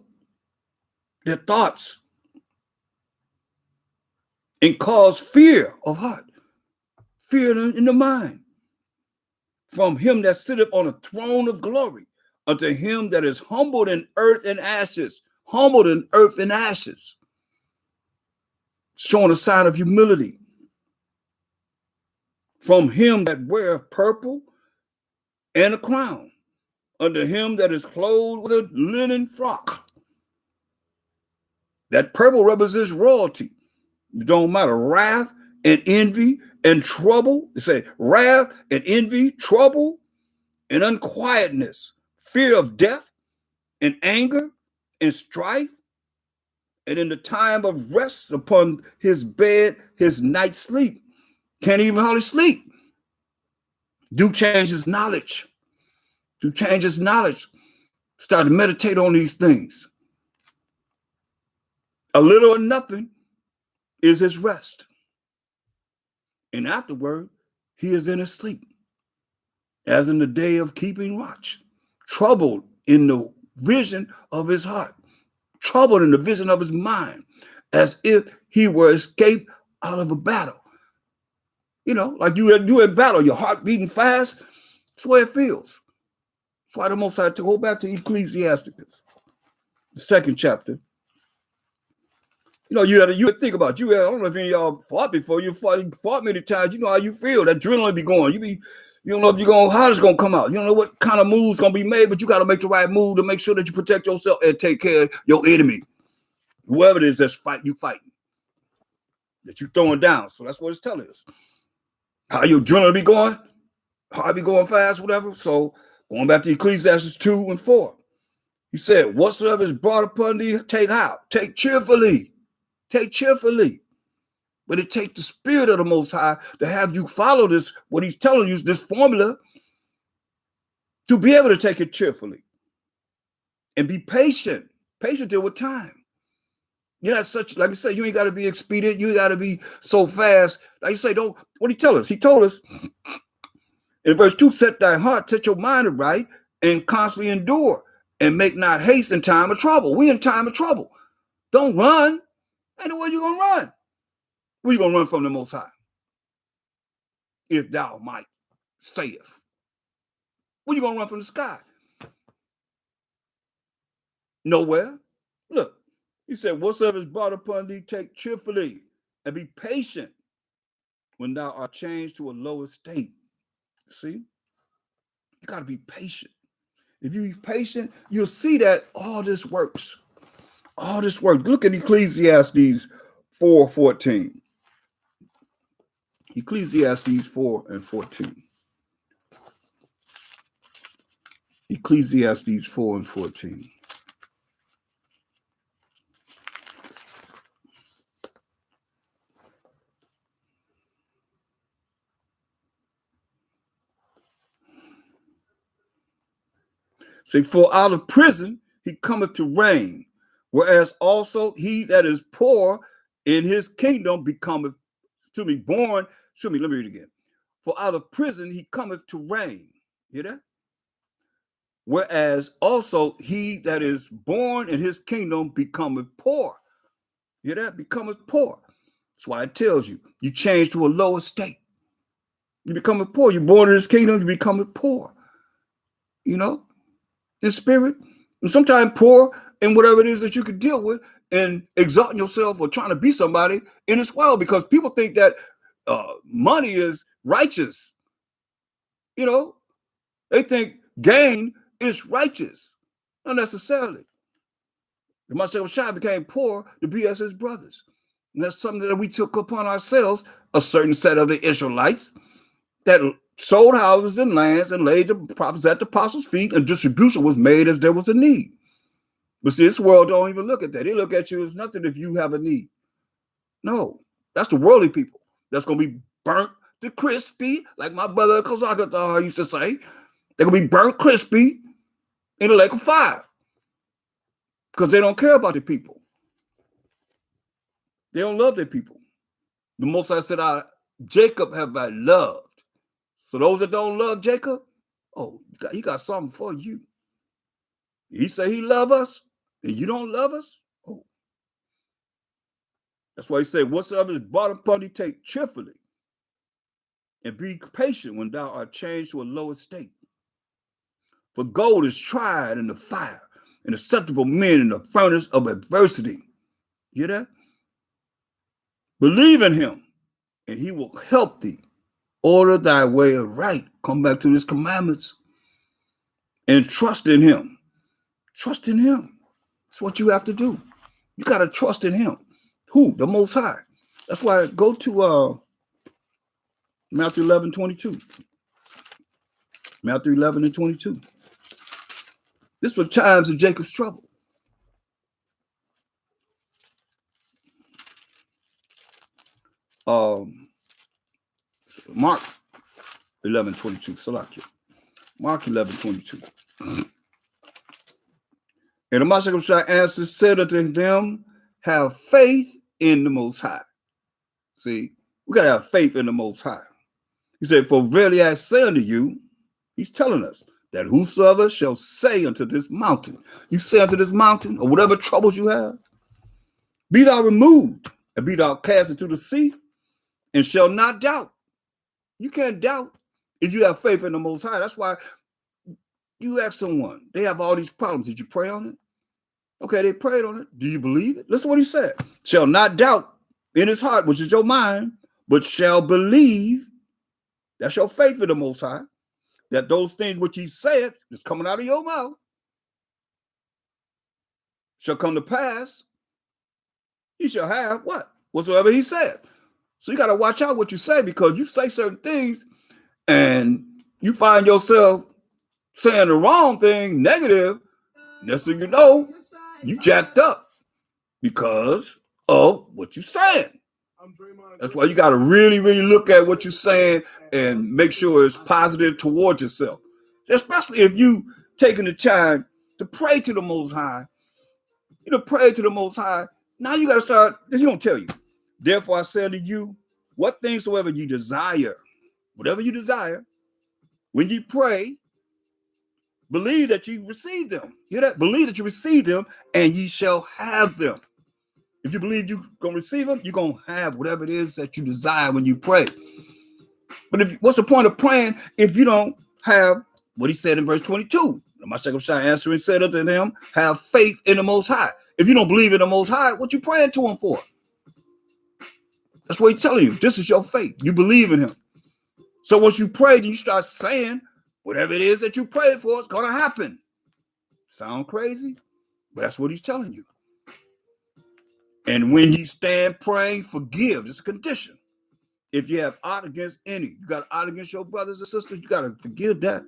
their thoughts, and cause fear of heart, fear in the mind. From him that sitteth on a throne of glory, unto him that is humbled in earth and ashes, humbled in earth and ashes, showing a sign of humility. From him that weareth purple and a crown, unto him that is clothed with a linen frock. That purple represents royalty. It don't matter, wrath and envy and trouble. They say wrath and envy, trouble and unquietness, fear of death and anger and strife. And in the time of rest upon his bed, his night sleep, can't even hardly sleep. Do change his knowledge. Do change his knowledge. Start to meditate on these things. A little or nothing is his rest. And afterward, he is in his sleep, as in the day of keeping watch, troubled in the vision of his heart, troubled in the vision of his mind, as if he were escaped out of a battle. You know, like you in battle, your heart beating fast. That's the way it feels. That's why the Most High, to go back to Ecclesiasticus, the 2nd chapter. You know, you had to think about you. I don't know if any of y'all fought before. You fought many times. You know how you feel. That adrenaline be going. You don't know if how it's gonna come out. You don't know what kind of moves gonna be made, but you got to make the right move to make sure that you protect yourself and take care of your enemy, whoever it is that's fighting, that you throwing down. So that's what it's telling us. How your adrenaline be going, how it be going fast, whatever. So going back to Ecclesiastes 2 and 4, he said, "Whatsoever is brought upon thee, take how? Take cheerfully." Take cheerfully. But it takes the Spirit of the Most High to have you follow this, what he's telling you, this formula, to be able to take it cheerfully. And be patient. Patient till with time. You're not such, like I said, you ain't got to be expedient. You ain't got to be so fast. Like you say, what did he tell us? He told us in verse 2, set thy heart, set your mind aright, and constantly endure, and make not haste in time of trouble. We in time of trouble. Don't run. Ain't where you gonna run. Where you gonna run from the Most High? If thou might saith. Where you gonna run from the sky? Nowhere. Look, he said, whatsoever is brought upon thee, take cheerfully, and be patient when thou art changed to a lower state. See? You gotta be patient. If you be patient, you'll see that all this works. All this works. Look at Ecclesiastes 4:14. Ecclesiastes 4 and 14. Ecclesiastes 4 and 14. Say, for out of prison he cometh to reign, whereas also he that is poor in his kingdom becometh, let me read it again. For out of prison he cometh to reign. Hear that? Whereas also he that is born in his kingdom becometh poor. Hear that? Becometh poor. That's why it tells you, you change to a lower state. You become poor. You're born in his kingdom, you become poor. You know, in spirit. And sometimes poor in whatever it is that you could deal with, and exalting yourself or trying to be somebody in this world, because people think that money is righteous. You know, they think gain is righteous. Not necessarily. The MASHAYACH became poor to be as his brothers. And that's something that we took upon ourselves, a certain set of the Israelites that sold houses and lands and laid the prophets at the apostles' feet, and distribution was made as there was a need. But see, this world don't even look at that. They look at you as nothing if you have a need. No, that's the worldly people. that's going to be burnt to crispy, like my brother Kozaka used to say. They're going to be burnt crispy in the lake of fire because they don't care about the people. They don't love their people. The Most High said, Jacob have I loved. So those that don't love Jacob, oh, he got something for you. He said he love us, and you don't love us. Oh, that's why he said, whatsoever is brought upon thee, take cheerfully, and be patient when thou art changed to a lower state. For gold is tried in the fire, and acceptable men in the furnace of adversity. You hear that? Believe in him, and he will help thee. Order thy way aright. Come back to his commandments. And trust in him. Trust in him. That's what you have to do. You got to trust in him. Who? The Most High. That's why I go to Matthew 11:22. Matthew 11:22. This was times of Jacob's trouble. Mark 11:22. Salakia. Mark 11:22. And the MASHAYACH answered, said unto them, have faith in the Most High. See, we got to have faith in the Most High. He said, for verily I say unto you, he's telling us that whosoever shall say unto this mountain, you say unto this mountain, or whatever troubles you have, be thou removed, and be thou cast into the sea, and shall not doubt. You can't doubt if you have faith in the Most High. That's why you ask someone, they have all these problems. Did you pray on it? Okay, they prayed on it. Do you believe it? Listen to what he said. Shall not doubt in his heart, which is your mind, but shall believe. That's your faith in the Most High. That those things which he said is coming out of your mouth shall come to pass. He shall have what? Whatsoever he said. So you got to watch out what you say, because you say certain things and you find yourself saying the wrong thing, negative. Next thing you know, you jacked up because of what you're saying. That's why you got to really, really look at what you're saying and make sure it's positive towards yourself. Especially if you taking the time to pray to the Most High. Pray to the Most High. Now you got to start, he's going to tell you. Therefore I say unto you, what things soever you desire, whatever you desire, when you pray, believe that you receive them. Hear that? Believe that you receive them, and ye shall have them. If you believe you're going to receive them, you're going to have whatever it is that you desire when you pray. But what's the point of praying if you don't have what he said in verse 22? MASHAYACH answering said unto them, have faith in the Most High. If you don't believe in the Most High, what you praying to him for? That's what he's telling you. This is your faith. You believe in him. So once you pray, then you start saying whatever it is that you prayed for, it's going to happen. Sound crazy? But that's what he's telling you. And when you stand praying, forgive. It's a condition. If you have aught against any, you got aught against your brothers and sisters, you got to forgive that.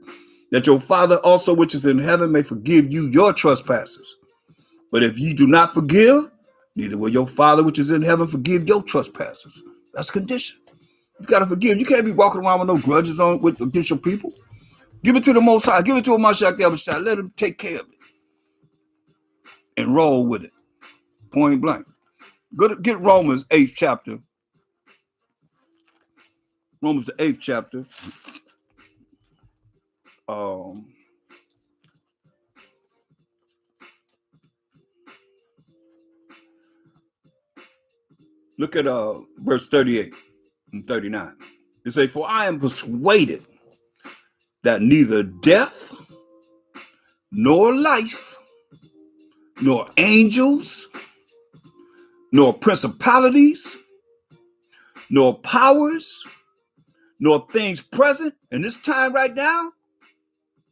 That your Father also, which is in heaven, may forgive you your trespasses. But if you do not forgive, neither will your Father, which is in heaven, forgive your trespasses. That's a condition. You got to forgive. You can't be walking around with no grudges against your people. Give it to the Most High. Give it to a MASHAYACH. Let him take care of it. And roll with it. Point blank. Get Romans 8th chapter. Romans the 8th chapter. Look at verse 38 and 39. It says, for I am persuaded that neither death, nor life, nor angels, nor principalities, nor powers, nor things present in this time right now,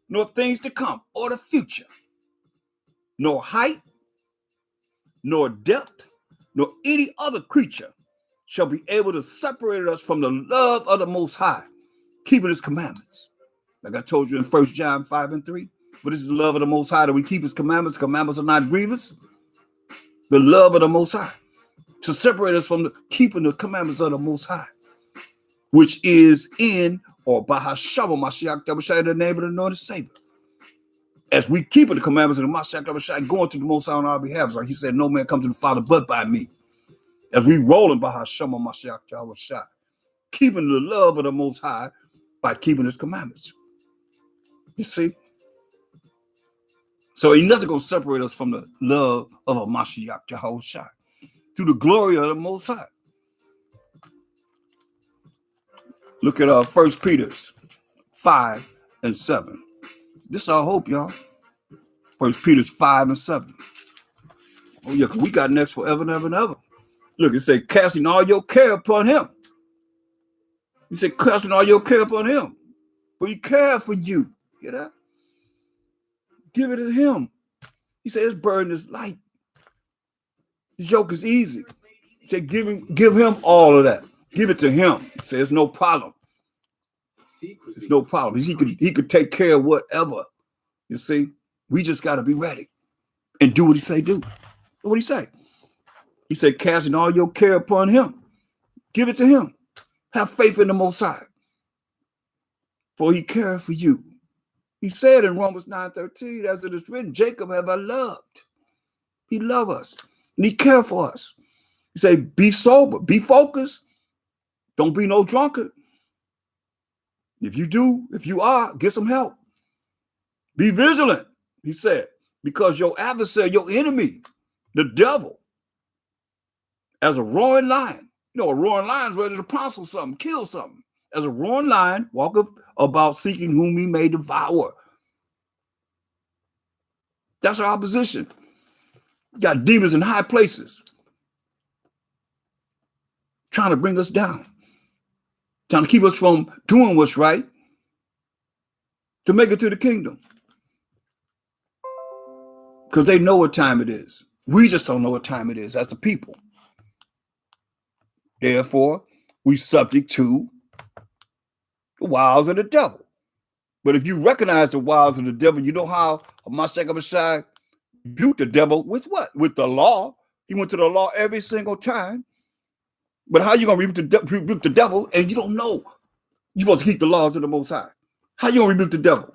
nor things to come or the future, nor height, nor depth, nor any other creature shall be able to separate us from the love of the Most High, keeping his commandments. Like I told you in 1 John 5:3, but this is the love of the Most High, that we keep his commandments. Commandments are not grievous. The love of the Most High to separate us from keeping the commandments of the Most High. which is in or by Hashem Mashiach Yahawashi in the name of the anointed Savior. As we keep the commandments of the Mashiach Yahawashi, going to the Most High on our behalf, like he said, no man come to the Father but by me. As we rolling by Hashem Mashiach Yahawashi, keeping the love of the Most High by keeping his commandments. You see? So ain't nothing going to separate us from the love of a Mashiach Yahawashi, to the glory of the Most High. Look at 1 Peter 5 and 7. This is our hope, y'all. 1 Peter 5 and 7. Oh, yeah, because we got next forever and ever and ever. Look, it says, casting all your care upon him. He said, casting all your care upon him. For he cared for you. Hear that? Give it to him. He said, his burden is light. His yoke is easy. He said, give him all of that. Give it to him. He said, there's no problem. There's no problem. He could take care of whatever. You see? We just got to be ready and do what he say do. What he say? He said, casting all your care upon him. Give it to him. Have faith in the Most High. For he cared for you. He said in Romans 9:13, as it is written, Jacob have I loved. He loved us. And he cared for us. He said, be sober. Be focused. Don't be no drunkard. If you are, get some help. Be vigilant, he said, because your adversary, your enemy, the devil, as a roaring lion, a roaring lion is ready to pounce on something, kill something. As a roaring lion, walketh about seeking whom he may devour. That's our opposition. You got demons in high places trying to bring us down, trying to keep us from doing what's right to make it to the kingdom. Because they know what time it is. We just don't know what time it is as a people. Therefore, we subject to the wiles of the devil. But if you recognize the wiles of the devil, you know how Mashiach Yahawashi rebuked the devil with what? With the law. He went to the law every single time. But how you going to rebuke the devil and you don't know you're supposed to keep the laws of the Most High? How you going to rebuke the devil?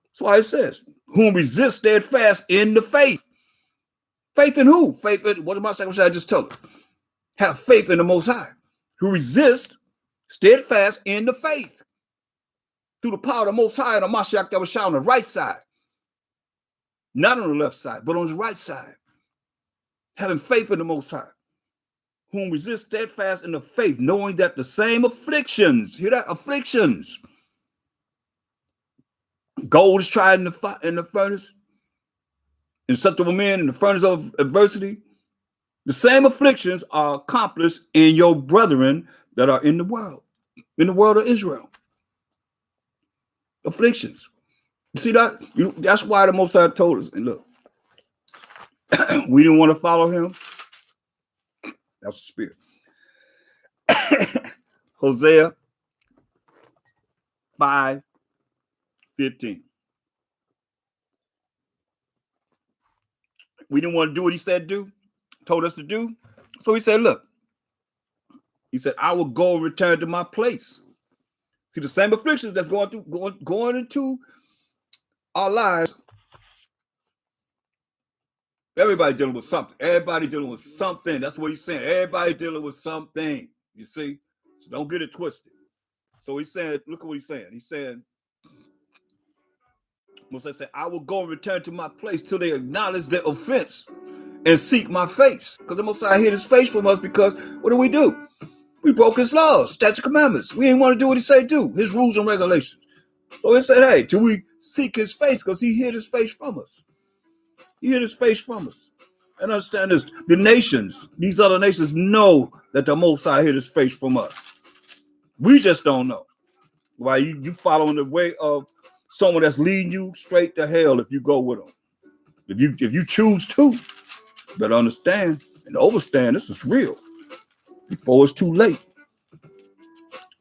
That's why it says, whom resist steadfast in the faith. Faith in who? Faith in, what did Mashiach Yahawashi just tell us? Have faith in the Most High. Who resist steadfast in the faith. Through the power of the Most High and the Mashiach Yahawashi on the right side. Not on the left side, but on the right side. Having faith in the Most High. Whom resist steadfast in the faith, knowing that the same afflictions, hear that? Afflictions. Gold is tried in the furnace. Acceptable men in the furnace of adversity. The same afflictions are accomplished in your brethren that are in the world of Israel. Afflictions. You see that? That's why the Most High told us. And look, we didn't want to follow him. That's the spirit. Hosea 5:15. We didn't want to do what he said do, told us to do. So he said, look, he said, I will go and return to my place. See, the same afflictions that's going into our lives. Everybody dealing with something. Everybody dealing with something. That's what he's saying. Everybody dealing with something. You see? So don't get it twisted. So he said, look at what he's saying. He's saying, Moses said, I will go and return to my place till they acknowledge their offense and seek my face. Because the Most High hid his face from us because what do? We broke his laws, statute commandments. We didn't want to do what he said do, his rules and regulations. So he said, hey, till we seek his face because he hid his face from us. He hid his face from us. And understand this, the nations, these other nations know that the Most High hid his face from us. We just don't know. Why you following the way of someone that's leading you straight to hell if you go with them. If you choose to, you better understand and overstand this is real before it's too late.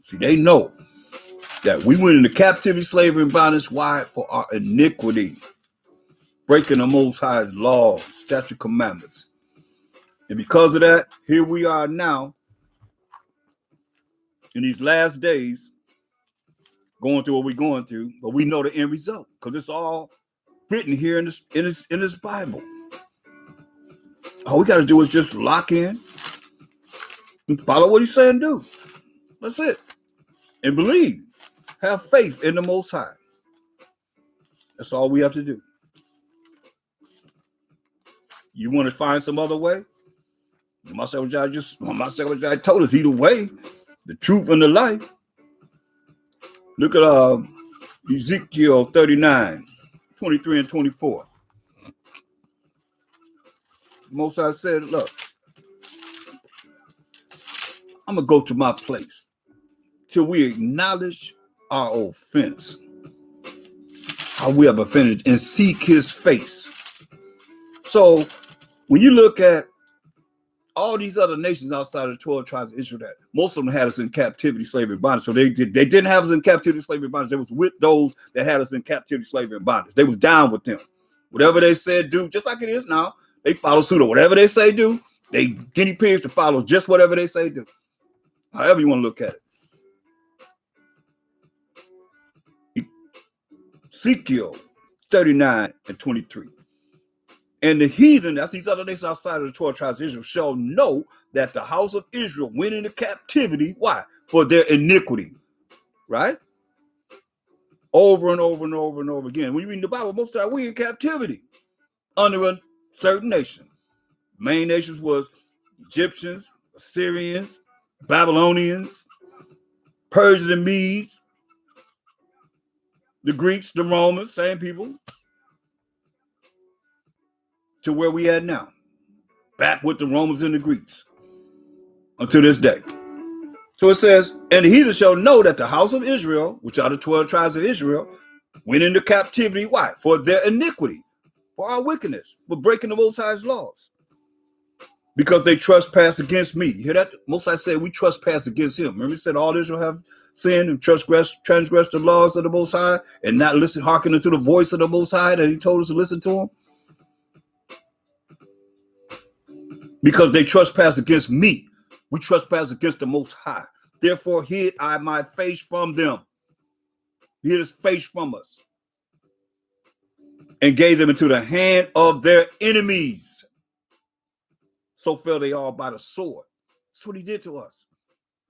See, they know that we went into captivity, slavery, and bondage. Why? For our iniquity. Breaking the Most High's laws, statute, commandments. And because of that, here we are now in these last days, going through what we're going through, but we know the end result because it's all written here in this Bible. All we got to do is just lock in and follow what he's saying do. That's it. And believe. Have faith in the Most High. That's all we have to do. You want to find some other way? MASHAYACH told us either way, the truth and the life. Look at Ezekiel 39, 23 and 24. Most High said, look, I'm going to go to my place till we acknowledge our offense, how we have offended, and seek his face. So when you look at all these other nations outside of the 12 tribes of Israel, that most of them had us in captivity, slavery, and bondage. So they didn't have us in captivity, slavery, and bondage. They was with those that had us in captivity, slavery, and bondage. They was down with them. Whatever they said do, just like it is now, they follow suit. Or whatever they say do, they guinea pigs to follow just whatever they say do. However you want to look at it. Ezekiel 39 and 23. And the heathen, that's these other nations outside of the 12 tribes of Israel, shall know that the house of Israel went into captivity. Why? For their iniquity. Right? Over and over and over and over again. When you read the Bible, most of the time we in captivity under a certain nation. Main nations was Egyptians, Assyrians, Babylonians, Persians and Medes, the Greeks, the Romans, same people, to where we at now, back with the Romans and the Greeks until this day. So it says, and the heathen shall know that the house of Israel, which are the 12 tribes of Israel, went into captivity. Why? For their iniquity, for our wickedness, for breaking the Most High's laws. Because they trespass against me. You hear that? Most High said we trespass against him. Remember he said all Israel have sinned and transgressed the laws of the Most High and not listen, hearkening to the voice of the Most High that he told us to listen to him? Because they trespass against me. We trespass against the Most High. Therefore hid I my face from them. He hid his face from us. And gave them into the hand of their enemies. So fell they all by the sword. That's what he did to us.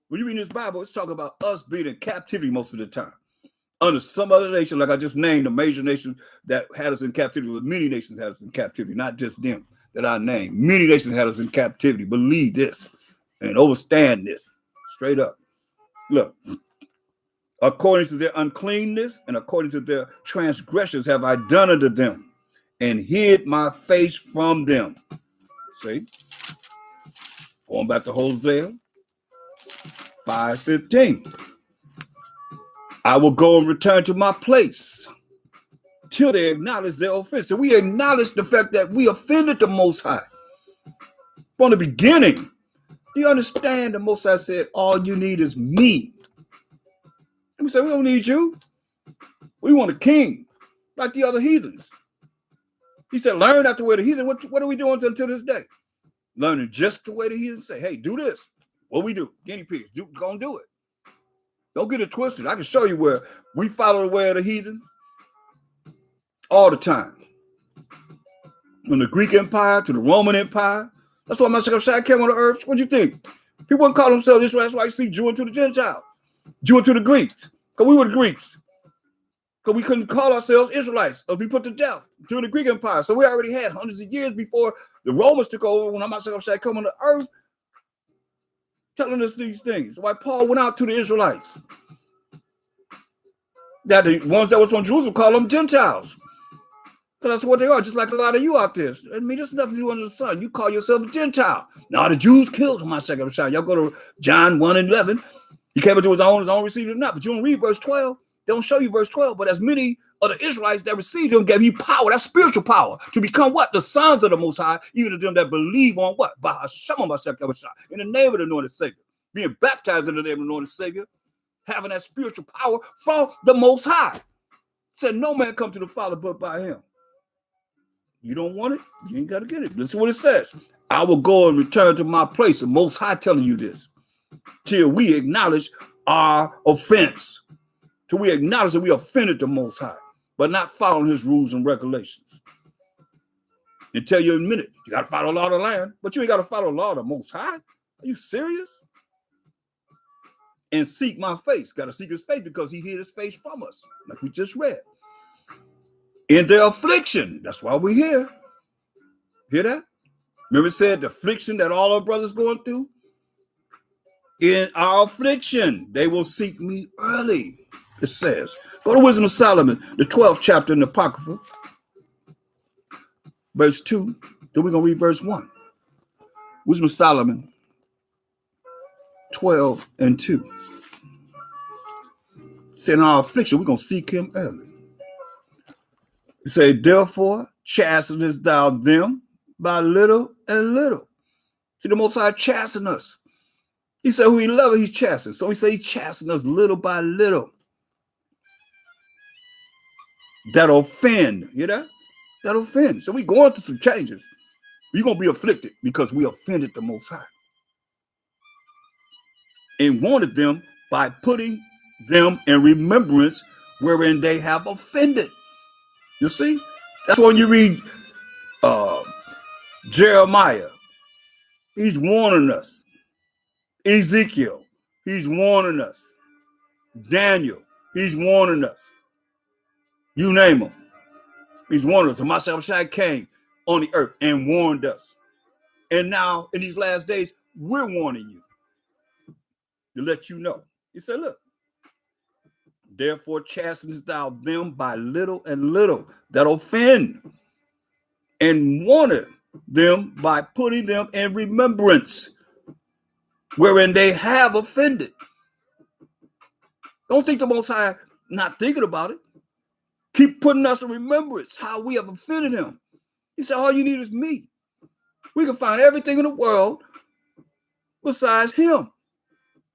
When you read this Bible, it's talking about us being in captivity most of the time. Under some other nation, like I just named, the major nation that had us in captivity. Many nations had us in captivity, not just them that I named. Many nations had us in captivity. Believe this and understand this. Straight up. Look. According to their uncleanness and according to their transgressions have I done unto them and hid my face from them. See? Going back to Hosea 5:15. I will go and return to my place till they acknowledge their offense. So we acknowledge the fact that we offended the Most High. From the beginning, do you understand the Most High said, all you need is me. And we say, we don't need you. We want a king, like the other heathens. He said, learn not the way the heathen. What are we doing until this day? Learning just the way the heathen say, hey, do this. What we do? Guinea pigs. Go and do it. Don't get it twisted. I can show you where we follow the way of the heathen all the time. From the Greek Empire to the Roman Empire. That's why MASHAYACH came on the earth. What do you think? People wouldn't call themselves Israel. That's why you see Jew into the Gentiles. Jew into the Greeks. Because we were the Greeks. Because we couldn't call ourselves Israelites or be put to death during the Greek Empire. So we already had hundreds of years before the Romans took over when MASHAYACH come on the earth telling us these things. Why Paul went out to the Israelites. That the ones that was from Jerusalem call them Gentiles. So that's what they are, just like a lot of you out there. I mean, there's nothing to do under the sun. You call yourself a Gentile. Now the Jews killed MASHAYACH. Y'all go to John 1:11. He came into his own received it not. But you don't read verse 12. They don't show you verse 12. But as many of the Israelites that received him gave you power, that's spiritual power, to become what? The sons of the Most High, even to them that believe on what? By HaSham, in the name of the anointed Savior. Being baptized in the name of the anointed Savior, having that spiritual power from the Most High. Said no man come to the Father but by him. You don't want it? You ain't got to get it. Listen to what it says. I will go and return to my place. The Most High telling you this. Till we acknowledge our offense. Till we acknowledge that we offended the Most High, but not following his rules and regulations. Until you admit it, you got to follow the law of the land, but you ain't got to follow the law of the Most High. Are you serious? And seek my face. Got to seek his face because he hid his face from us, like we just read. In their affliction, that's why we're here. Hear that? Remember it said the affliction that all our brothers going through? In our affliction, they will seek me early, it says. Go to Wisdom of Solomon, the 12th chapter in the Apocrypha, verse 2. Then we're going to read verse 1. Wisdom of Solomon, 12 and 2. It said in our affliction, we're going to seek him early. It said, therefore, chastenest thou them by little and little. See, the Most High chasten us. He said, who he loves, he's chastened. So he said, he chastened us little by little. That offend. You know? That offend. So we going through some changes. We're going to be afflicted because we offended the Most High. And wanted them by putting them in remembrance wherein they have offended. You see? That's when you read Jeremiah. He's warning us. Ezekiel, he's warning us. Daniel, he's warning us. You name him. He's warning us. And MASHAYACH came on the earth and warned us. And now, in these last days, we're warning you to let you know. He said, look, therefore chastenest thou them by little and little that offend, and warned them by putting them in remembrance wherein they have offended. Don't think the Most High not thinking about it. Keep putting us in remembrance how we have offended him. He said, all you need is me. We can find everything in the world besides him.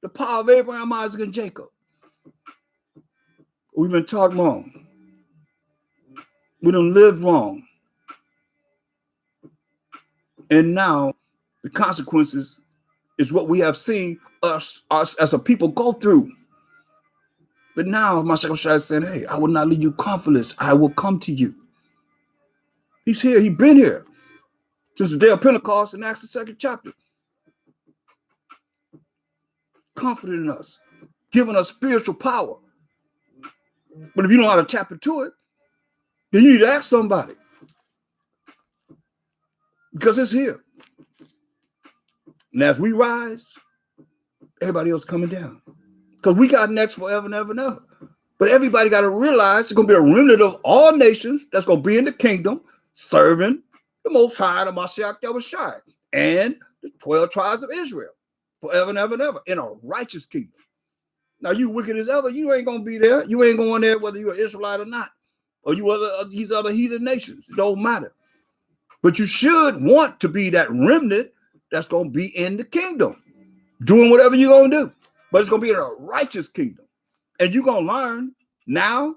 The power of Abraham, Isaac, and Jacob. We've been taught wrong. We done lived wrong. And now the consequences is what we have seen us as a people go through. But now MASHAYACH is saying, hey, I will not leave you comfortless. I will come to you. He's here. He's been here since the day of Pentecost in Acts the 2nd chapter. Comforting us, giving us spiritual power. But if you know how to tap into it, then you need to ask somebody. Because it's here. And as we rise, everybody else coming down. Because we got next forever and ever and ever. But everybody got to realize it's going to be a remnant of all nations that's going to be in the kingdom, serving the Most High, the Mashiach YAHAWASHI, and the 12 tribes of Israel, forever and ever and ever, in a righteous kingdom. Now, you wicked as ever, you ain't going to be there. You ain't going there whether you're an Israelite or not, or you other these other heathen nations. It don't matter. But you should want to be that remnant that's going to be in the kingdom, doing whatever you're going to do. But it's going to be in a righteous kingdom. And you're going to learn now,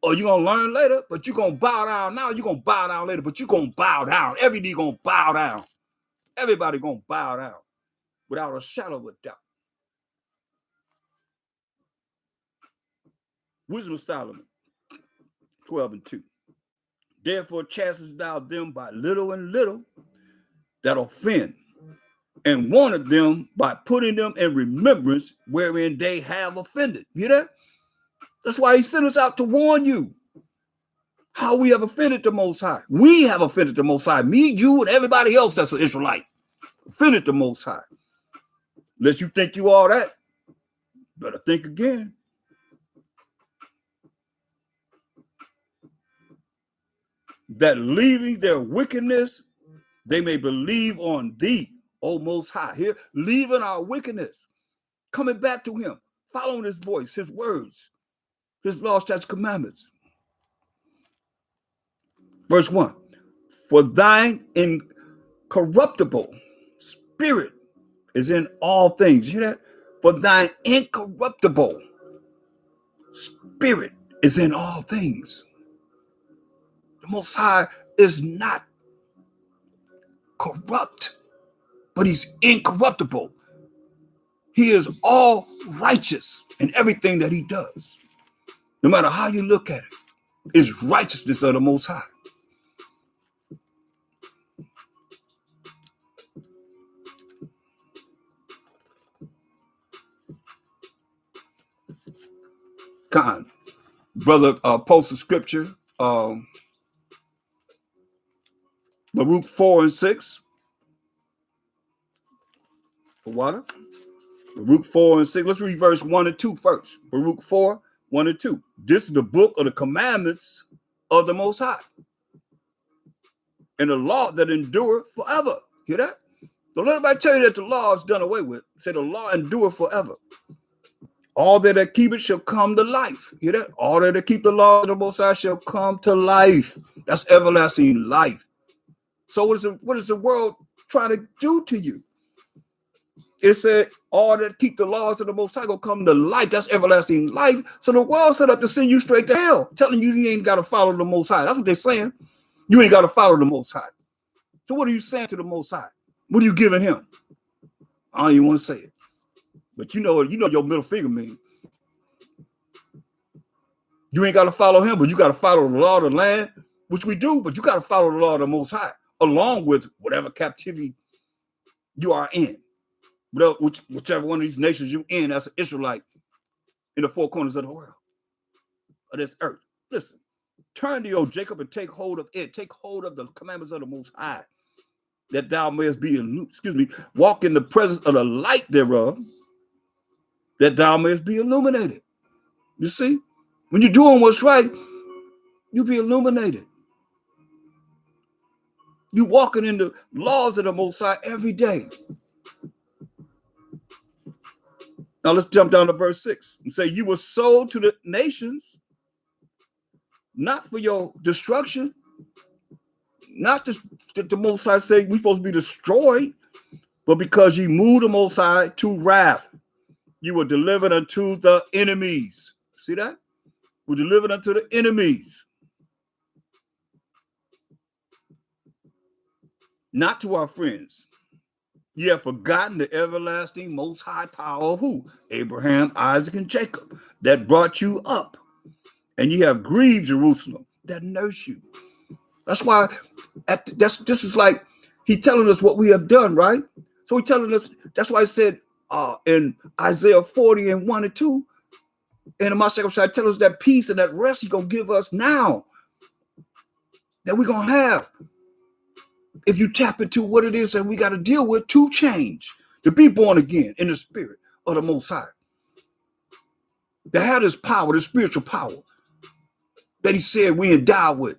or you're going to learn later, but you're going to bow down now. You're going to bow down later, but you're going to bow down. Every knee going to bow down. Everybody going to bow down without a shadow of a doubt. Wisdom of Solomon, 12 and 2. Therefore chastenest thou them by little and little that offend, and warned them by putting them in remembrance wherein they have offended. You hear that? That's why he sent us out to warn you how we have offended the Most High. We have offended the Most High. Me, you, and everybody else that's an Israelite. Offended the Most High. Unless you think you all that, better think again. That leaving their wickedness, they may believe on thee, O Most High. Here, leaving our wickedness, coming back to him, following his voice, his words, his laws, statutes, commandments. Verse 1. For thine incorruptible spirit is in all things. You hear that? For thine incorruptible spirit is in all things. The Most High is not corrupt, but he's incorruptible. He is all righteous in everything that he does. No matter how you look at it, is righteousness of the Most High. Con, brother, post a scripture, Baruch 4 and 6. For water. Baruch 4 and 6. Let's read verse 1 and 2 first. Baruch 4, 1 and 2. This is the book of the commandments of the Most High, and the law that endureth forever. Hear that? Don't let anybody tell you that the law is done away with. Say the law endureth forever. All that keep it shall come to life. Hear that? All that keep the law of the Most High shall come to life. That's everlasting life. So what is the world trying to do to you? It said all that keep the laws of the Most High will come to life. That's everlasting life. So the world set up to send you straight to hell, telling you you ain't got to follow the Most High. That's what they're saying. You ain't got to follow the Most High. So what are you saying to the Most High? What are you giving him? I don't even want to say it. But you know your middle finger means. You ain't got to follow him, but you got to follow the law of the land, which we do, but you got to follow the law of the Most High, along with whatever captivity you are in. Whichever one of these nations you in as an Israelite in the four corners of the world, of this earth. Listen, turn to your Jacob and take hold of it. Take hold of the commandments of the Most High, that thou mayest walk in the presence of the light thereof, that thou mayest be illuminated. You see, when you're doing what's right, you be illuminated. You walking in the laws of the Most High every day. Now let's jump down to verse 6 and say, you were sold to the nations, not for your destruction, not that the Most High say we're supposed to be destroyed, but because you moved the Most High to wrath, you were delivered unto the enemies. See that? We're delivered unto the enemies. Not to our friends. You have forgotten the everlasting Most High power of who? Abraham, Isaac, and Jacob, that brought you up. And you have grieved Jerusalem, that nursed you. That's why this is like he telling us what we have done, right? So he telling us, that's why I said in Isaiah 40 and 1 and 2, and the MASHAYACH tell us that peace and that rest he's going to give us now, that we're going to have. If you tap into what it is that we got to deal with to change, to be born again in the spirit of the Most High, that had this power, this spiritual power that he said we endowed with.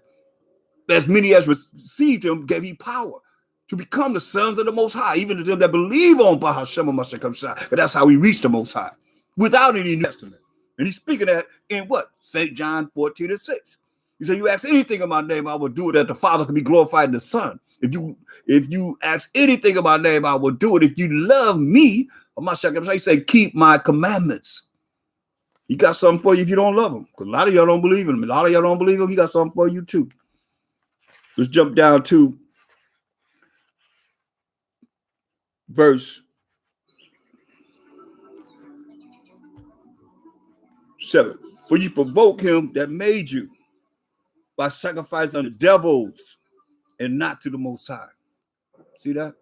As many as received him gave he power to become the sons of the Most High, even to them that believe on YAHAWASHI. That's how we reach the Most High without any New Testament. And he's speaking that in what? St. John 14 and 6. He said, you ask anything in my name, I will do it, that the Father can be glorified in the Son. If you ask anything in my name, I will do it. If you love me, he said, keep my commandments. He got something for you if you don't love him. Because a lot of y'all don't believe in him. A lot of y'all don't believe him. He got something for you too. Let's jump down to verse 7. For you provoke him that made you by sacrificing the devils and not to the Most High. See that?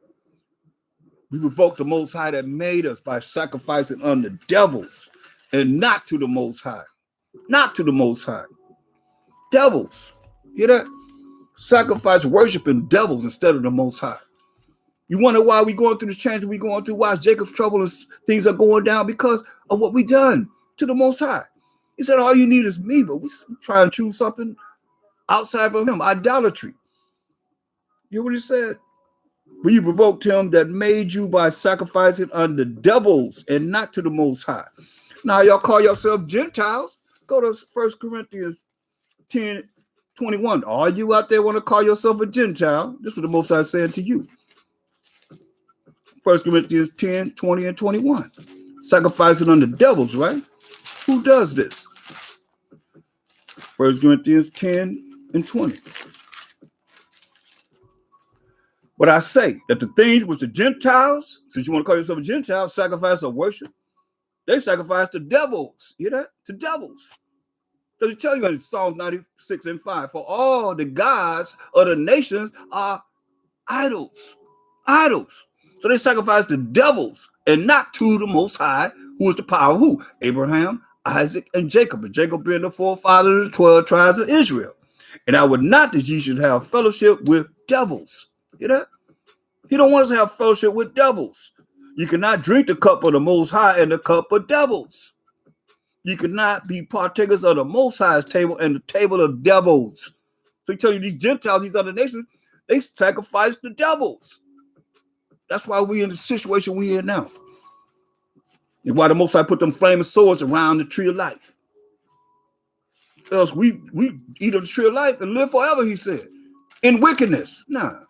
We provoke the Most High that made us by sacrificing unto devils and not to the Most High. Not to the Most High. Devils. Hear that? Sacrifice worshiping devils instead of the Most High. You wonder why we going through the change we're going through, why Jacob's trouble and things are going down? Because of what we done to the Most High. He said, all you need is me, but we try and choose something outside of him. Idolatry. You hear what he said? For you provoked him that made you by sacrificing unto devils and not to the Most High. Now y'all call yourselves Gentiles. Go to 1 Corinthians 10, 21. All you out there want to call yourself a Gentile, this is what the Most High is saying to you. 1 Corinthians 10, 20, and 21. Sacrificing unto devils, right? Who does this? 1 Corinthians 10 and 20. But I say that the things which the Gentiles, since you want to call yourself a Gentile, sacrifice or worship, they sacrifice to devils. You hear that? To devils. Does it tell you in Psalm 96 and 5, for all the gods of the nations are idols. Idols. So they sacrifice to devils and not to the Most High, who is the power of who? Abraham, Isaac, and Jacob. And Jacob being the forefather of the 12 tribes of Israel. And I would not that ye should have fellowship with devils. You know? He don't want us to have fellowship with devils. You cannot drink the cup of the Most High and the cup of devils. You cannot be partakers of the Most High's table and the table of devils. So he tell you these Gentiles, these other nations, they sacrifice the devils. That's why we're in the situation we're in now. And why the Most High put them flaming swords around the tree of life. Else we eat of the tree of life and live forever, he said. In wickedness. Nah,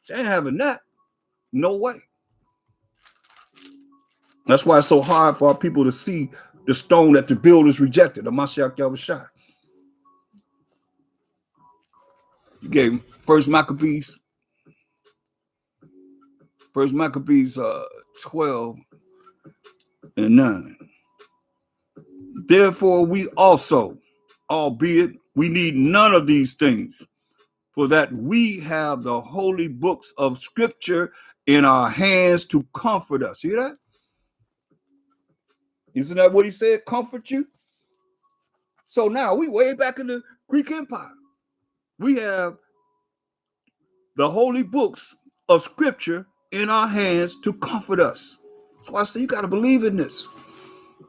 they ain't having that. No way. That's why it's so hard for our people to see the stone that the builders rejected, the MASHAYACH. You gave First Maccabees 12 and 9. Therefore we also, albeit we need none of these things, for that we have the holy books of Scripture in our hands to comfort us. Hear that? Isn't that what he said? Comfort you? So now we way back in the Greek Empire. We have the holy books of Scripture in our hands to comfort us. So I say you got to believe in this.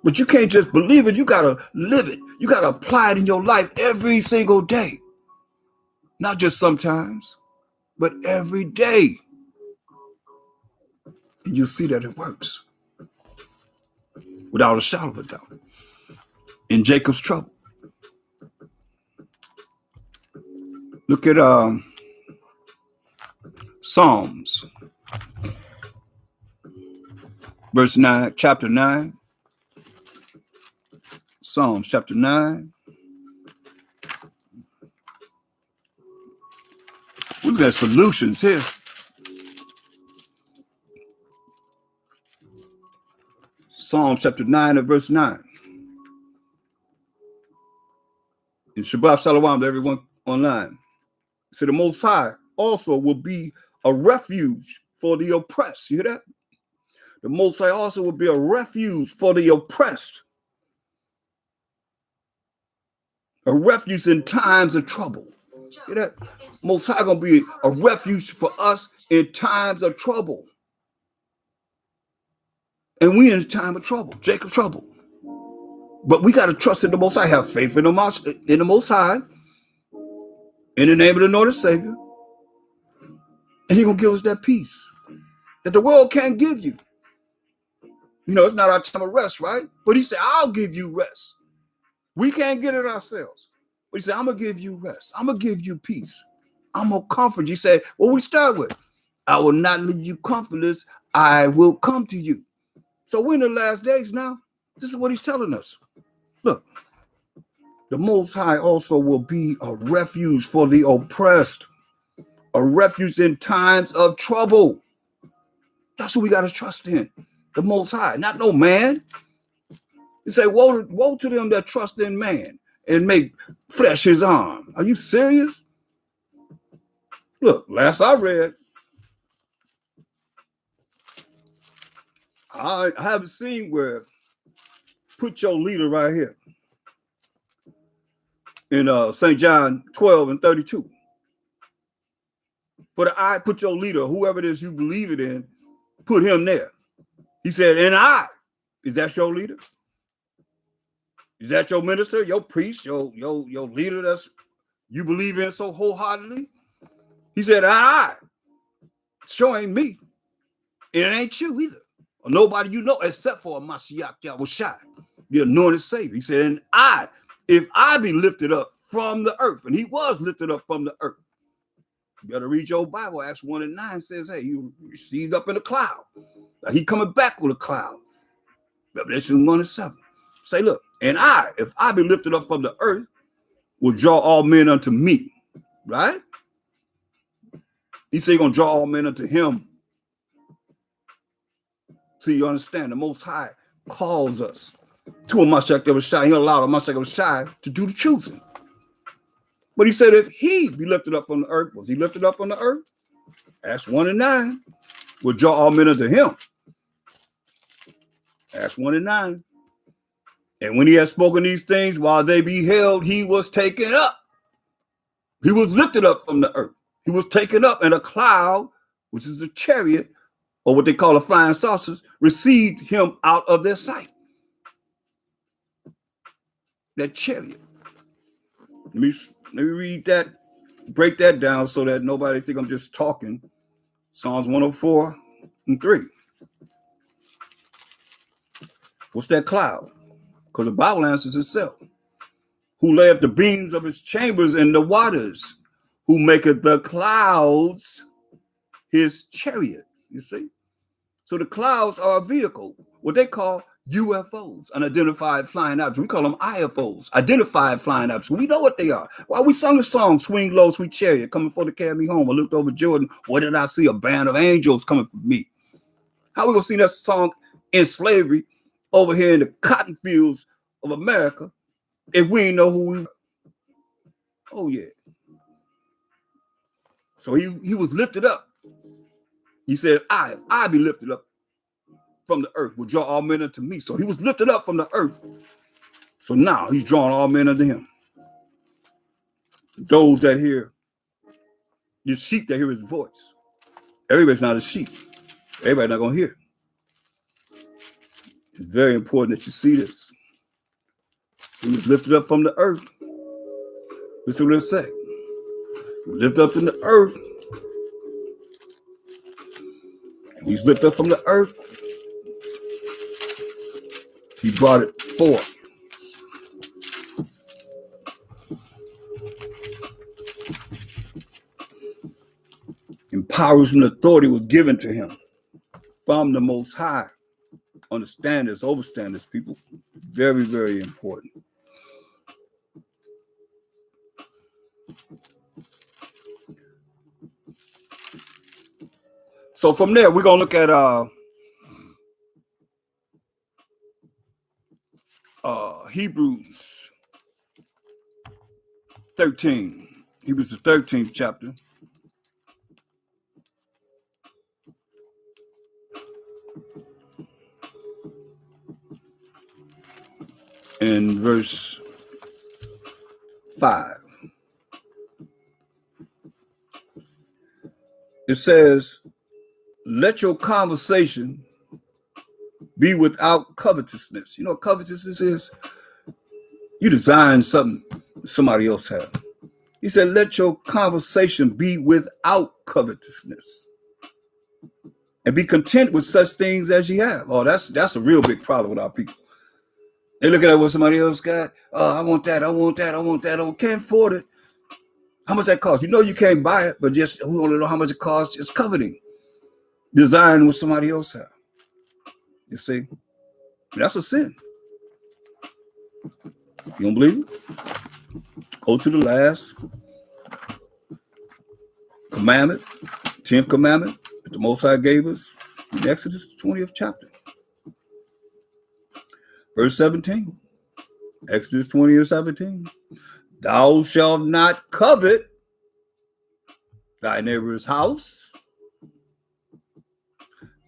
But you can't just believe it. You got to live it. You got to apply it in your life every single day. Not just sometimes, but every day. And you'll see that it works. Without a shadow of a doubt. In Jacob's trouble. Look at Psalms. Verse 9, chapter 9. Psalms chapter 9. We've got solutions here. Psalms chapter 9 and verse 9. In Shabbat Shalom to everyone online. So the Most High also will be a refuge for the oppressed. You hear that? The Most High also will be a refuge for the oppressed. A refuge in times of trouble. You hear that? Most High gonna be a refuge for us in times of trouble. And we in a time of trouble, Jacob's trouble. But we got to trust in the Most High, have faith in the Most High, in the name of the Lord and Savior. And he's going to give us that peace that the world can't give you. You know, it's not our time of rest, right? But he said, I'll give you rest. We can't get it ourselves. But he said, I'm going to give you rest. I'm going to give you peace. I'm going to comfort you. He said, what we start with, I will not leave you comfortless. I will come to you. So we're in the last days now. This is what he's telling us. Look, the Most High also will be a refuge for the oppressed, a refuge in times of trouble. That's who we got to trust in, the Most High, not no man. He say, woe to them that trust in man and make flesh his arm. Are you serious? Look, last I read, I haven't seen where put your leader right here in St. John 12 and 32. For the I, put your leader, whoever it is you believe it in, put him there. He said, and I, is that your leader? Is that your minister, your priest, your leader that's you believe in so wholeheartedly? He said, I, sure ain't me. It ain't you either. Or nobody you know except for MASHAYACH YAHAWASHI, the anointed Savior. He said, and I, if I be lifted up from the earth, and he was lifted up from the earth. You better read your Bible. Acts 1 and 9 says, hey, you received up in a cloud. Now he coming back with a cloud. Revelation 1 and 7. Say, look, and I, if I be lifted up from the earth, will draw all men unto me. Right? He said he's going to draw all men unto him. So you understand, the Most High calls us to a MASHAYACH. He allowed a MASHAYACH to do the choosing. But he said if he be lifted up from the earth, was he lifted up from the earth? Acts 1:9 will draw all men unto him. Acts 1:9. And when he had spoken these things, while they beheld, he was taken up. He was lifted up from the earth. He was taken up, and a cloud, which is a chariot, or what they call a flying saucers, received him out of their sight. That chariot. Let me read that, break that down so that nobody think I'm just talking. Psalms 104:3. What's that cloud? Because the Bible answers itself. Who layeth the beams of his chambers in the waters, who maketh the clouds his chariot. You see? So the clouds are a vehicle, what they call UFOs, unidentified flying objects. We call them IFOs, identified flying objects. We know what they are. Why we sung the song, Swing Low, Sweet Chariot, coming for to carry me home. I looked over Jordan. What did I see? A band of angels coming for me. How we gonna sing that song in slavery over here in the cotton fields of America if we ain't know who we were? Oh, yeah. So he was lifted up. He said, I be lifted up from the earth, will draw all men unto me. So he was lifted up from the earth. So now he's drawing all men unto him. Those that hear, the sheep that hear his voice. Everybody's not a sheep. Everybody's not going to hear. It's very important that you see this. He was lifted up from the earth. Listen to what it say. He was lifted up from the earth. He's lifted up from the earth. He brought it forth. Empowerment and authority was given to him from the Most High. Understand this, overstand this, people. Very, very important. So from there, we're going to look at Hebrews 13. Hebrews the 13th chapter. In verse 5. It says, let your conversation be without covetousness. You know what covetousness is? You design something somebody else has. He said, let your conversation be without covetousness. And be content with such things as you have. Oh, that's a real big problem with our people. They looking at what somebody else got. Oh, I want that, I want that, I want that. I can't afford it. How much that costs? You know you can't buy it, but just we want to know how much it costs. It's coveting. Desiring what somebody else has. You see? That's a sin. You don't believe it? Go to the last commandment, 10th commandment that the Most High gave us in Exodus 20th chapter. Verse 17. Exodus 20:17. Thou shalt not covet thy neighbor's house.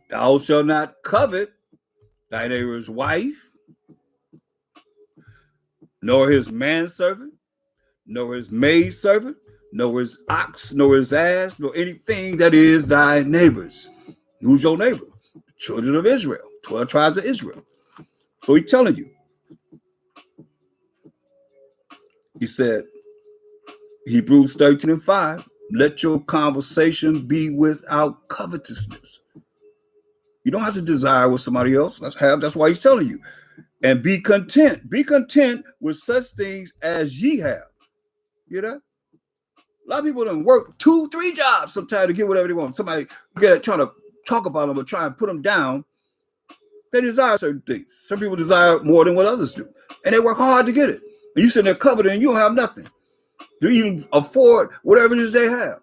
Thou shalt not covet thy neighbor's wife, nor his manservant, nor his maidservant, nor his ox, nor his ass, nor anything that is thy neighbor's. Who's your neighbor? The children of Israel, 12 tribes of Israel. So he's telling you. He said, Hebrews 13:5, let your conversation be without covetousness. You don't have to desire what somebody else has. That's why he's telling you. And be content. Be content with such things as ye have. You know? A lot of people don't work 2-3 jobs sometimes to get whatever they want. Somebody trying to talk about them or try and put them down. They desire certain things. Some people desire more than what others do. And they work hard to get it. And you sitting there covered and you don't have nothing to even afford whatever it is they have.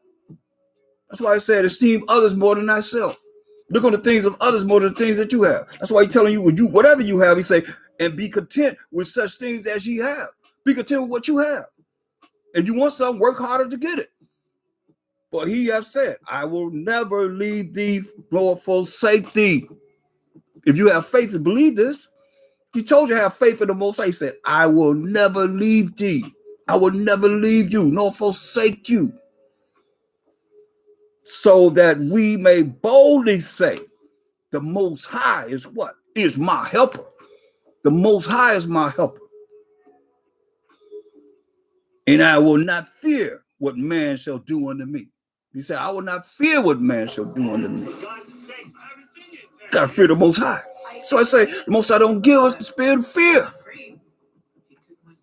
That's why I said esteem others more than thyself. Look on the things of others more than the things that you have. That's why he's telling you, whatever you have, he say, and be content with such things as ye have. Be content with what you have. If you want something, work harder to get it. For he hath said, I will never leave thee nor forsake thee. If you have faith and believe this, he told you to have faith in the Most High. He said, I will never leave thee. I will never leave you nor forsake you. So that we may boldly say, the Most High is what? Is my helper. The Most High is my helper. And I will not fear what man shall do unto me. He said, I will not fear what man shall do unto me. Gotta fear the Most High. So I say, the Most High don't give us the spirit of fear.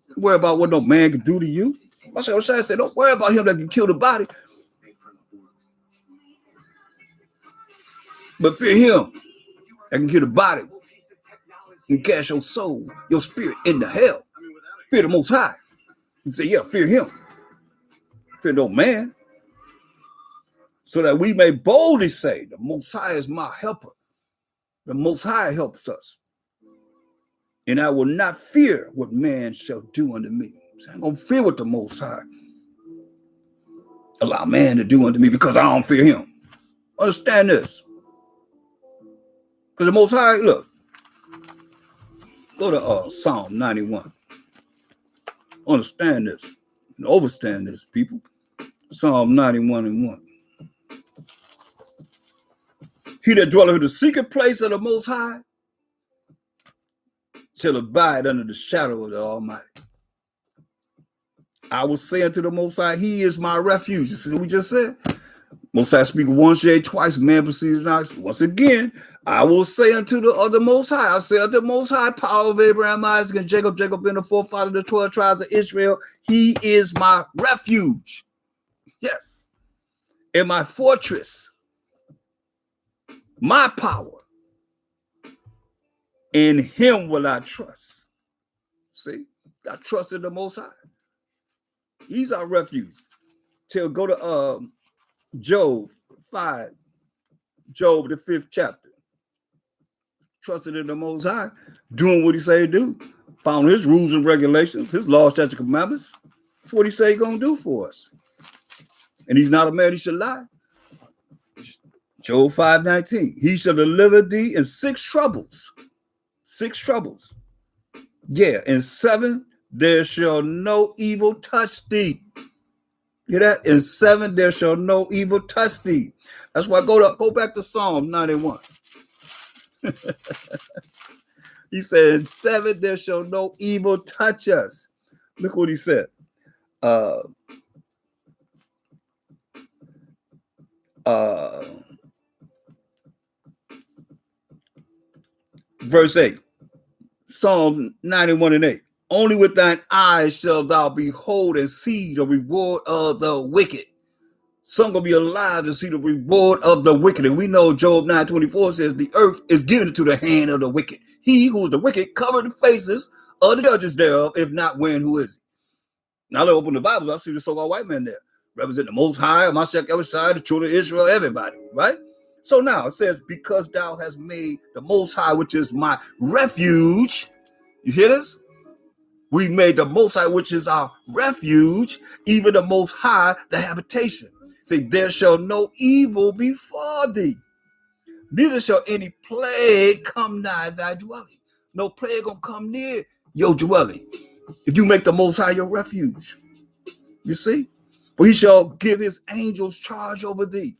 Don't worry about what no man can do to you. Mashayacha said, don't worry about him that can kill the body. But fear him that can kill the body and cast your soul, your spirit into hell. Fear the Most High. You say, yeah, fear him. Fear no man. So that we may boldly say, the Most High is my helper. The Most High helps us. And I will not fear what man shall do unto me. So I don't fear what the Most High allow man to do unto me because I don't fear him. Understand this. Because the Most High, look, go to Psalm 91. Understand this and overstand this, people. Psalm 91:1. He that dwelleth in the secret place of the Most High shall abide under the shadow of the Almighty. I will say unto the Most High, he is my refuge. You see what we just said? Most High speak once, yea, twice, man perceives not. Once again, I will say unto the Most High, I say unto the Most High, power of Abraham, Isaac, and Jacob, Jacob being the forefather of the 12 tribes of Israel, he is my refuge. Yes. And my fortress, my power. In him will I trust. See, I trust in the Most High. He's our refuge. Go to Job 5, Job the 5th chapter. Trusted in the Most High, doing what he say to do, following his rules and regulations, his laws, statutes, and commandments. That's what he say he's gonna do for us. And he's not a man, he should lie. Job 5:19. He shall deliver thee in 6 troubles. 6 troubles. Yeah, in 7 there shall no evil touch thee. Hear that? In 7 there shall no evil touch thee. That's why go back to Psalm 91. He said, in 7 there shall no evil touch us. Look what he said. Verse 8. Psalm 91:8. Only with thine eyes shalt thou behold and see the reward of the wicked. Some gonna be alive to see the reward of the wicked. And we know Job 9:24 says the earth is given into the hand of the wicked. He who is the wicked covered the faces of the judges thereof, if not when, who is he? Now let's open the Bible. I see the so-called white man there. Represent the Most High, MASHAYACH, the children of Israel, everybody, right? So now it says, because thou hast made the Most High, which is my refuge. You hear this? We made the Most High, which is our refuge, even the Most High, the habitation. Say, there shall no evil befall thee, neither shall any plague come nigh thy dwelling. No plague gonna come near your dwelling if you make the Most High your refuge. You see? For he shall give his angels charge over thee,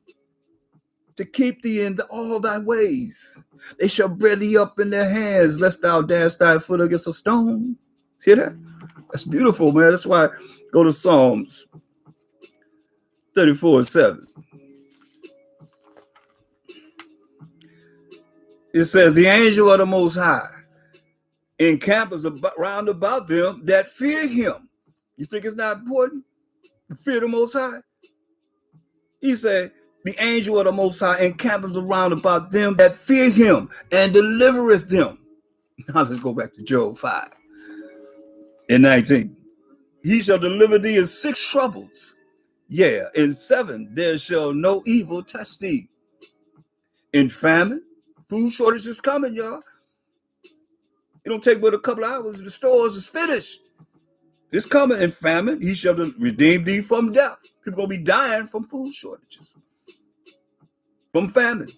to keep thee in all thy ways. They shall bear thee up in their hands, lest thou dash thy foot against a stone. See that? That's beautiful, man. That's why go to Psalms 34:7. It says, the angel of the Most High encampeth round about them that fear him. You think it's not important to fear the Most High? He said, the angel of the Most High encampeth around about them that fear him and delivereth them. Now let's go back to Job 5:19. He shall deliver thee in 6 troubles. Yeah, in 7, there shall no evil test thee. In famine, food shortage is coming, y'all. It don't take but a couple of hours. The stores is finished. It's coming. In famine, he shall redeem thee from death. People gonna be dying from food shortages, from famine,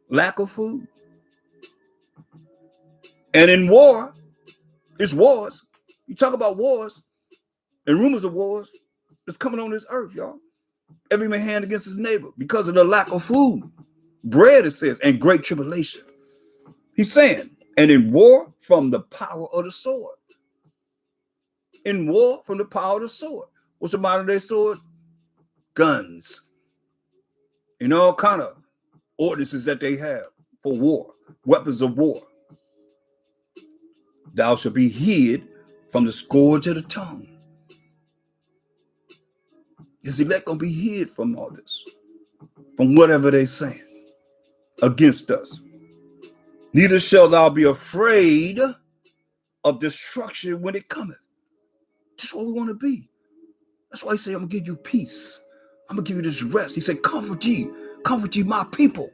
lack of food. And in war, it's wars. You talk about wars and rumors of wars that's coming on this earth, y'all. Every man hand against his neighbor because of the lack of food. Bread, it says, and great tribulation. He's saying, and in war, from the power of the sword. In war, from the power of the sword. What's the modern day sword? Guns. And all kind of ordinances that they have for war, weapons of war. Thou shalt be hid from the scourge of the tongue. His elect gonna be hid from all this, from whatever they saying against us. Neither shalt thou be afraid of destruction when it cometh. That's what we want to be. That's why he said, I'm gonna give you peace. I'm gonna give you this rest. He said, comfort ye my people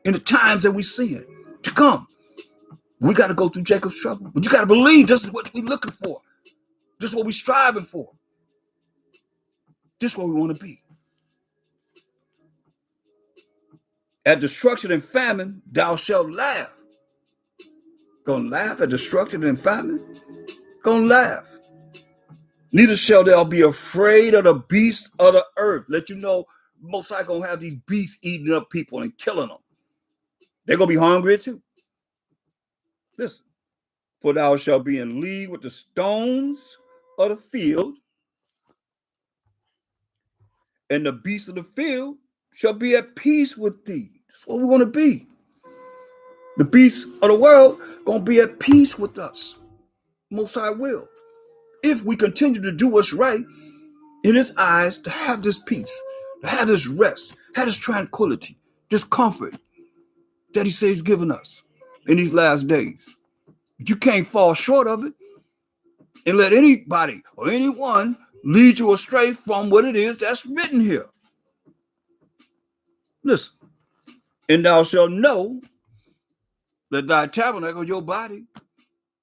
in the times that we see it to come. We got to go through Jacob's trouble, but you got to believe this is what we're looking for. This is what we're striving for. This is what we want to be. At destruction and famine, thou shalt laugh. Gonna laugh at destruction and famine? Gonna laugh. Neither shall thou be afraid of the beasts of the earth. Let you know, most likely gonna have these beasts eating up people and killing them. They're gonna be hungry too. Listen, for thou shalt be in league with the stones of the field, and the beasts of the field shall be at peace with thee. That's what we want to be. The beasts of the world gonna be at peace with us. Most High will. If we continue to do what's right in his eyes, to have this peace, to have this rest, have this tranquility, this comfort that he says he's given us in these last days. But you can't fall short of it and let anybody or anyone lead you astray from what it is that's written here. Listen, and thou shalt know that thy tabernacle, your body,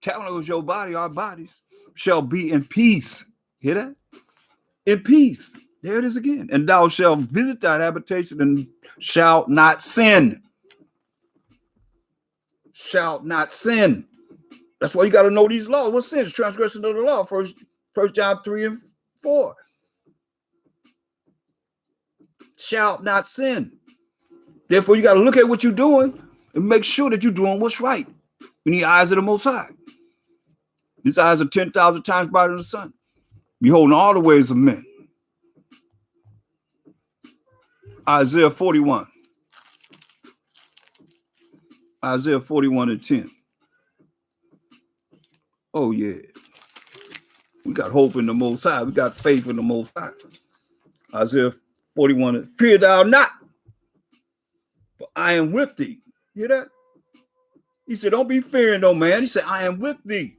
our bodies, shall be in peace. Hear that? In peace. There it is again. And thou shalt visit thy habitation and shalt not sin. Shalt not sin. That's why you got to know these laws. What sin is? Transgression of the law. First John 3 and 4. Shalt not sin. Therefore, you got to look at what you're doing and make sure that you're doing what's right in the eyes of the Most High. His eyes are 10,000 times brighter than the sun, beholding all the ways of men. Isaiah 41. Isaiah 41 and 10. Oh, yeah. We got hope in the Most High. We got faith in the Most High. Isaiah 41. Fear thou not, for I am with thee. Hear that? He said, don't be fearing no man. He said, I am with thee.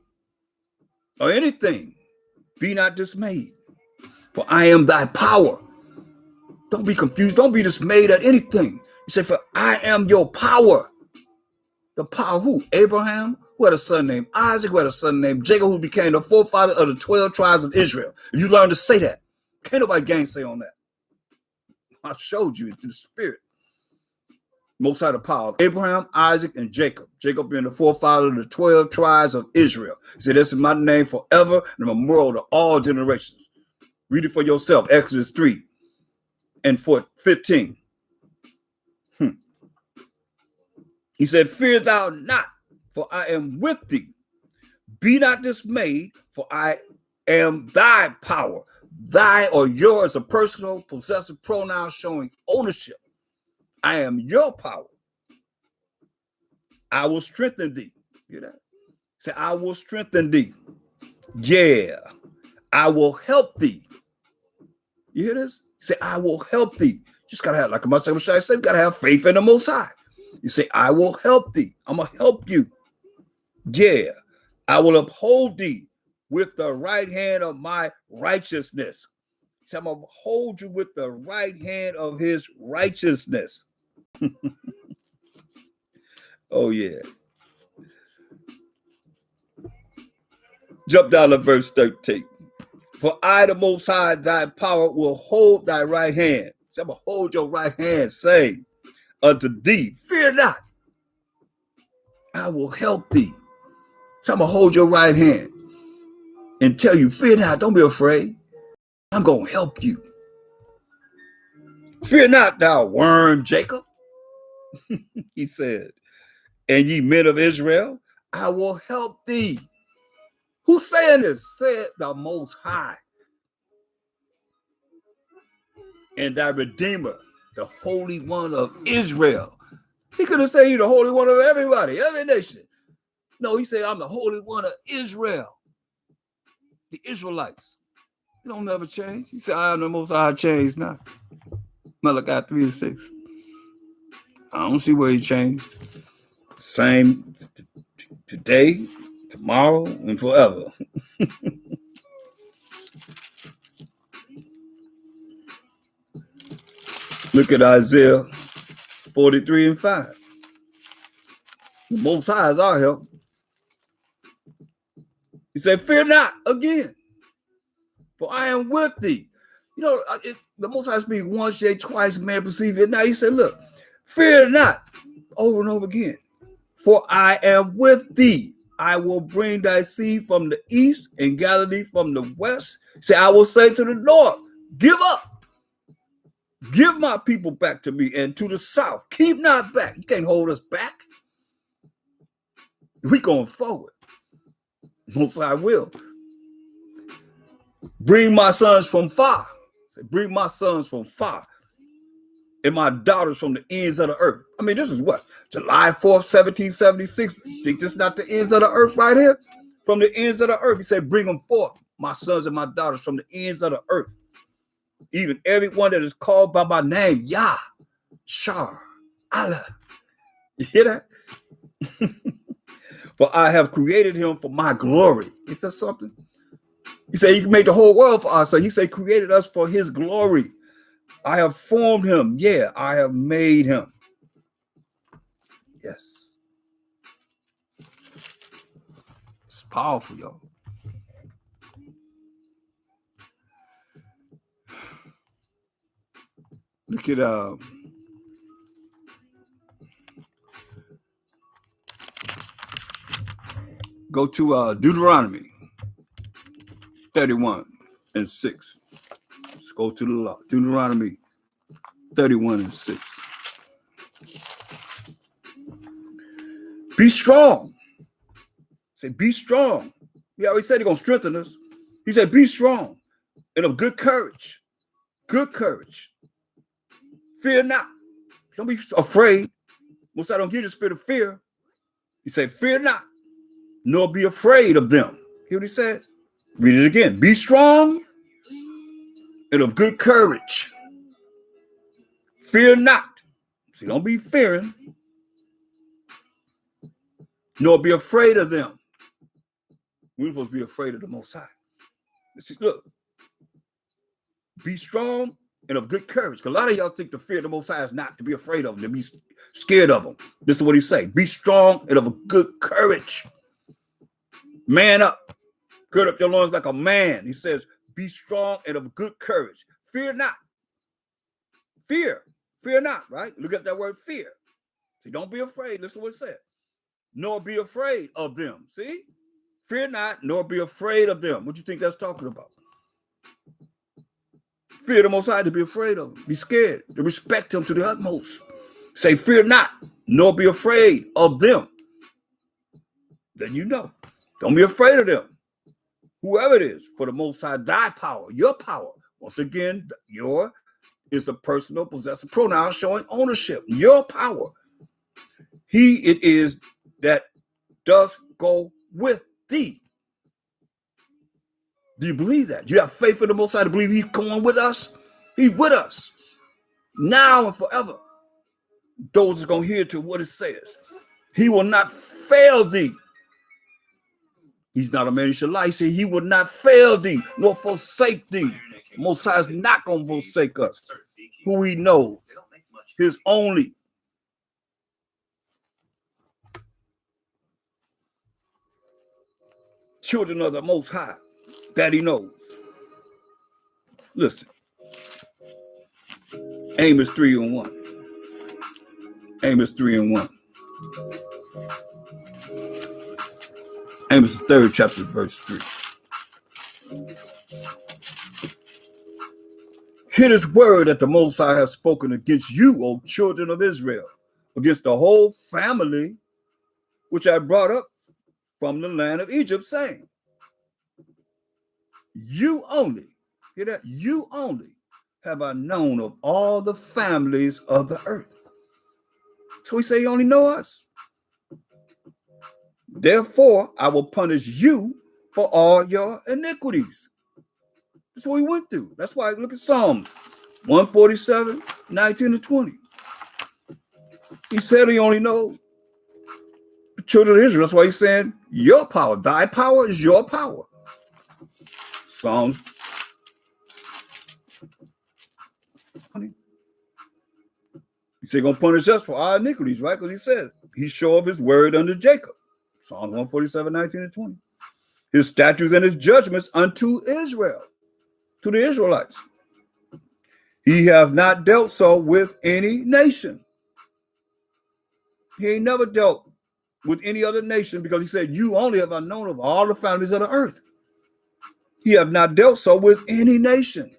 Or anything. Be not dismayed, for I am thy power. Don't be confused. Don't be dismayed at anything. He said, for I am your power. The power of who? Abraham, who had a son named Isaac, who had a son named Jacob, who became the forefather of the 12 tribes of Israel. And you learn to say that. Can't nobody gainsay on that. I showed you through the Spirit. Most High the power of Abraham, Isaac, and Jacob. Jacob being the forefather of the 12 tribes of Israel. He said, this is my name forever and a memorial to all generations. Read it for yourself. Exodus 3 and 15. He said, fear thou not, for I am with thee. Be not dismayed, for I am thy power. Thy or yours, a personal possessive pronoun showing ownership. I am your power. I will strengthen thee. Hear that? Say, I will strengthen thee. Yeah. I will help thee. You hear this? Say, I will help thee. Just got to have, like MASHAYACH said, you got to have faith in the Most High. You say, I will help thee. I'm going to help you. Yeah. I will uphold thee with the right hand of my righteousness. So I'm going to hold you with the right hand of his righteousness. Oh, yeah. Jump down to verse 13. For I, the Most High, thy power, will hold thy right hand. So I'm going to hold your right hand, saying unto thee, fear not, I will help thee. So I'm going to hold your right hand and tell you, fear not, don't be afraid. I'm going to help you. Fear not, thou worm Jacob, he said, and ye men of Israel, I will help thee. Who's saying this? Said the Most High. And thy Redeemer, the Holy One of Israel. He could have said you're the Holy One of everybody, every nation. No, he said, I'm the Holy One of Israel. The Israelites. He don't never change. He said, I am the Most High, change not. Malachi 3:6. I don't see where he changed. Same today, tomorrow, and forever. Look at Isaiah 43:5. The Most High is our help. He said, fear not again, for I am with thee. You know, the Most High speaks once, yea, twice, man perceive it. Now he said, look, fear not, over and over again, for I am with thee. I will bring thy seed from the east and gather thee from the west. Say, I will say to the north, give up. Give my people back to me, and to the south, keep not back. You can't hold us back. We going forward. Most I will. Bring my sons from far. Say, bring my sons from far, and my daughters from the ends of the earth. I mean, this is what? July 4th, 1776. Think this is not the ends of the earth right here? From the ends of the earth. He said, bring them forth, my sons and my daughters from the ends of the earth. Even everyone that is called by my name, YAHAWASHI. You hear that? For I have created him for my glory. Is that something? He said, you can make the whole world for us. So he said, created us for his glory. I have formed him. Yeah, I have made him. Yes. It's powerful, y'all. Look at go to Deuteronomy 31:6. Let's go to the law. Deuteronomy 31:6. Be strong. Say, be strong. He always said he's going to strengthen us. He said, be strong and of good courage. Good courage. Fear not. Don't be afraid. Most I don't give you the spirit of fear. He said, fear not, nor be afraid of them. Hear what he said? Read it again. Be strong and of good courage. Fear not. See, don't be fearing, nor be afraid of them. We're supposed to be afraid of the Most High. See, look, be strong and of good courage. Because a lot of y'all think the fear of the Most High is not to be afraid of them, to be scared of them. This is what he say. Be strong and of a good courage. Man up. Gird up your loins like a man. He says, be strong and of good courage. Fear not. Fear. Fear not, right? Look at that word fear. See, don't be afraid. Listen to what it said. Nor be afraid of them. See? Fear not, nor be afraid of them. What do you think that's talking about? Fear the Most High, to be afraid of him. Be scared. To respect him to the utmost. Say, fear not, nor be afraid of them. Then you know. Don't be afraid of them. Whoever it is, for the Most High, thy power, your power. Once again, your is a personal possessive pronoun showing ownership. Your power. He it is that does go with thee. Do you believe that? Do you have faith in the Most High to believe he's going with us? He's with us now and forever. Those are going to hear to what it says. He will not fail thee. He's not a man he should lie. Say he will not fail thee nor forsake thee. The Most High is not going to forsake us. Who he knows. His only. Children of the Most High that he knows. Listen. Amos 3:1. Amos 3:1. Amos the 3rd chapter, verse 3. Hear this word that the Most High has spoken against you, O children of Israel, against the whole family which I brought up from the land of Egypt, saying, you only, hear that? You only have I known of all the families of the earth. So he said, you only know us. Therefore, I will punish you for all your iniquities. That's what we went through. That's why look at Psalms 147, 19 and 20. He said he only knows the children of Israel. That's why he's saying your power, thy power is your power. Psalms 20. He said he's going to punish us for our iniquities, right? Because he said he showed his word unto Jacob. Psalms 147, 19 and 20. His statutes and his judgments unto Israel, to the Israelites. He have not dealt so with any nation. He ain't never dealt with any other nation because he said, you only have I known of all the families of the earth. He have not dealt so with any nation.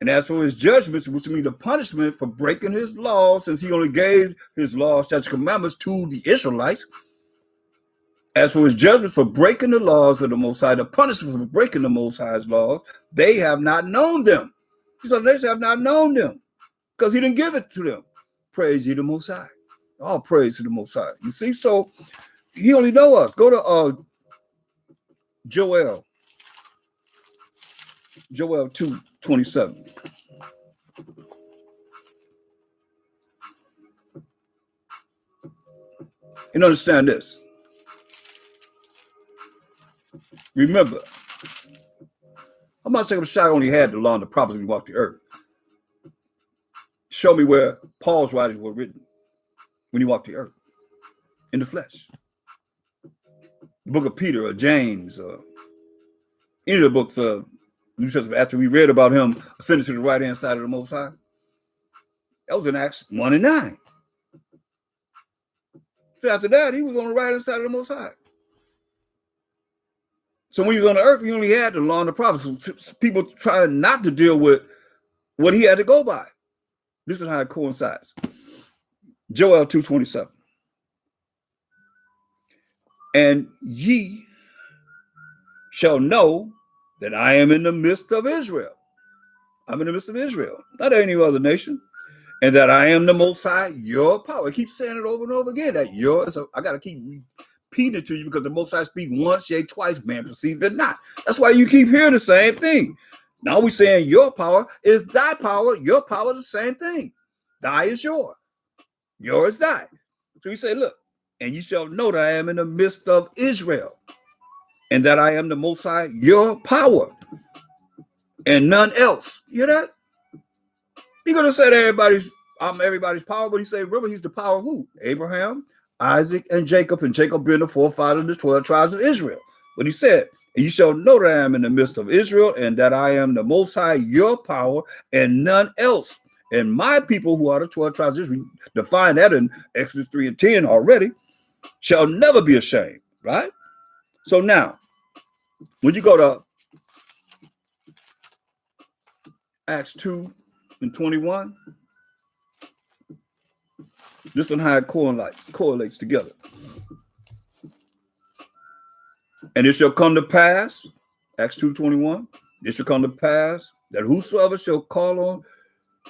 And as for his judgments, which mean the punishment for breaking his laws, since he only gave his laws, statutes, commandments to the Israelites. As for his judgments for breaking the laws of the Most High, the punishment for breaking the Most High's laws, they have not known them. So they have not known them because he didn't give it to them. Praise ye the Most High. All praise to the Most High. You see, so he only know us. Go to Joel 2:27. And understand this. Remember, I'm not saying Shai only had the law and the prophets when he walked the earth. Show me where Paul's writings were written when he walked the earth in the flesh. The book of Peter or James or any of the books of New Testament after we read about him ascending to the right hand side of the Most High. That was in Acts 1 and 9. So after that, he was on the right hand side of the Most High. So when he was on the earth, he only had the law and the prophets. So people trying not to deal with what he had to go by. This is how it coincides. Joel 2:27. And ye shall know that I am in the midst of Israel. I'm in the midst of Israel, not any other nation. And that I am the Most High, your power. I keep saying it over and over again, that yours. So I got to keep repeating it to you because the Most High speak once, yea, twice, man perceive it not. That's why you keep hearing the same thing. Now we're saying your power is thy power. Your power is the same thing. Thy is yours. Yours is thy. So he said, look, and you shall know that I am in the midst of Israel, and that I am the Most High, your power, and none else. You hear that? You're going to say that I'm everybody's power, but he said, remember, he's the power of who? Abraham, Isaac, and Jacob being the forefather of the 12 tribes of Israel. But he said, and you shall know that I am in the midst of Israel, and that I am the Most High, your power, and none else. And my people who are the 12 tribes of Israel, define that in Exodus 3 and 10 already, shall never be ashamed, right? So now, when you go to Acts 2 and 21, this is how it correlates together. And it shall come to pass, Acts 2:21, it shall come to pass that whosoever shall call on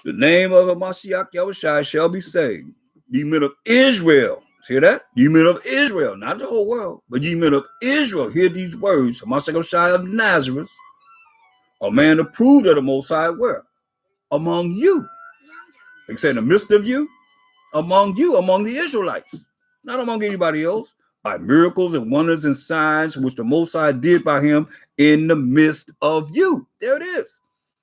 the name of the MASHAYACH YAHAWASHI shall be saved. Ye men of Israel, hear that? Ye men of Israel, not the whole world, but ye men of Israel, hear these words. MASHAYACH YAHAWASHI of Nazareth, a man approved of the Most High, where? Among you. Like I said, in the midst of you, among the Israelites, not among anybody else, by miracles and wonders and signs which the Most High did by him in the midst of you. There it is.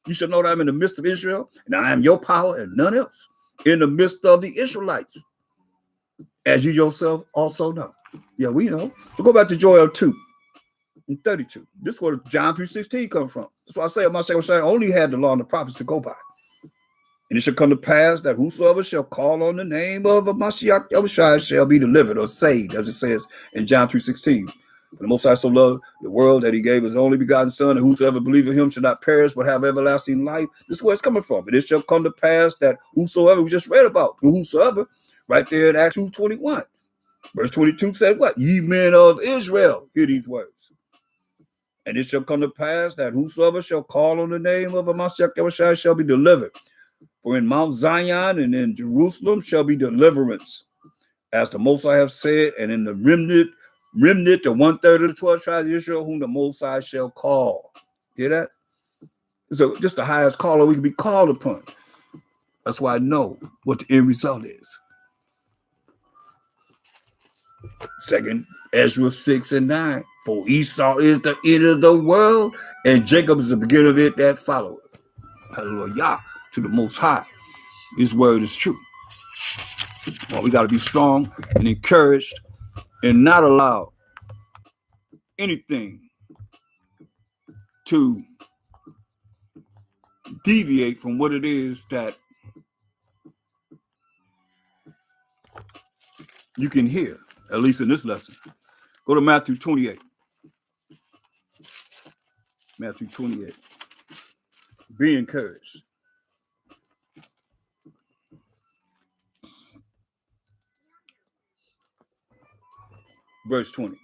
You shall know that I'm in the midst of Israel, and I am your power and none else. In the midst of the Israelites, as you yourself also know. Yeah, we know. So go back to Joel 2 and 32. This is where John 3:16 comes from. That's why I say MASHAYACH only had the law and the prophets to go by. And it shall come to pass that whosoever shall call on the name of MASHAYACH shall be delivered or saved, as it says in John 3:16. For the Most High so loved the world that he gave his only begotten Son, and whosoever believeth in him shall not perish but have everlasting life. This is where it's coming from. And it shall come to pass that whosoever, we just read about, whosoever, right there in Acts 2:21. Verse 22 said what? Ye men of Israel, hear these words. And it shall come to pass that whosoever shall call on the name of MASHAYACH shall be delivered. For in Mount Zion and in Jerusalem shall be deliverance, as the Most High have said, and in the remnant, the 1/3 of the 12 tribes of Israel, whom the Most High shall call. Hear that? So just the highest caller we can be called upon. That's why I know what the end result is. Second Ezra 6 and 9. For Esau is the end of the world, and Jacob is the beginning of it that followeth. Hallelujah to the Most High. His word is true. Well, we got to be strong and encouraged and not allow anything to deviate from what it is that you can hear, at least in this lesson. Go to Matthew 28. Matthew 28. Be encouraged. Verse 20.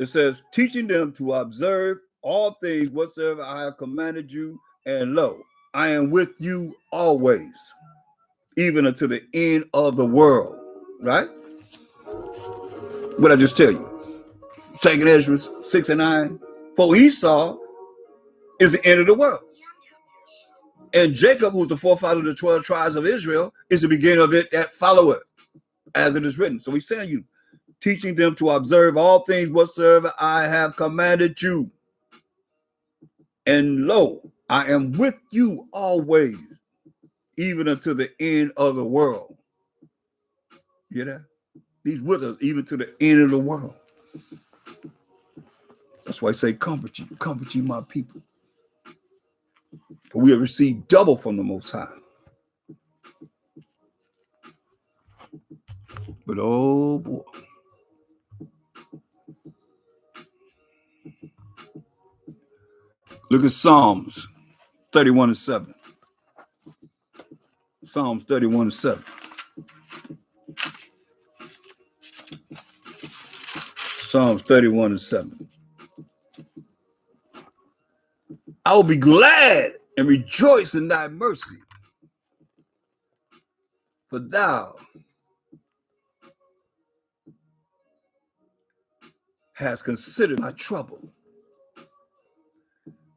It says, teaching them to observe all things whatsoever I have commanded you, and lo, I am with you always, even unto the end of the world. Right? What I just tell you. Second Ezra 6 and 9. For Esau is the end of the world. And Jacob, who's the forefather of the 12 tribes of Israel, is the beginning of it that followeth, as it is written. So he's saying you, teaching them to observe all things whatsoever I have commanded you. And lo, I am with you always, even unto the end of the world. You know? He's with us even to the end of the world. That's why I say, comfort ye my people. For we have received double from the Most High. But oh boy. Look at Psalms 31 and 7. Psalms 31 and 7. Psalms 31 and 7. I will be glad and rejoice in thy mercy, for thou hast considered my trouble.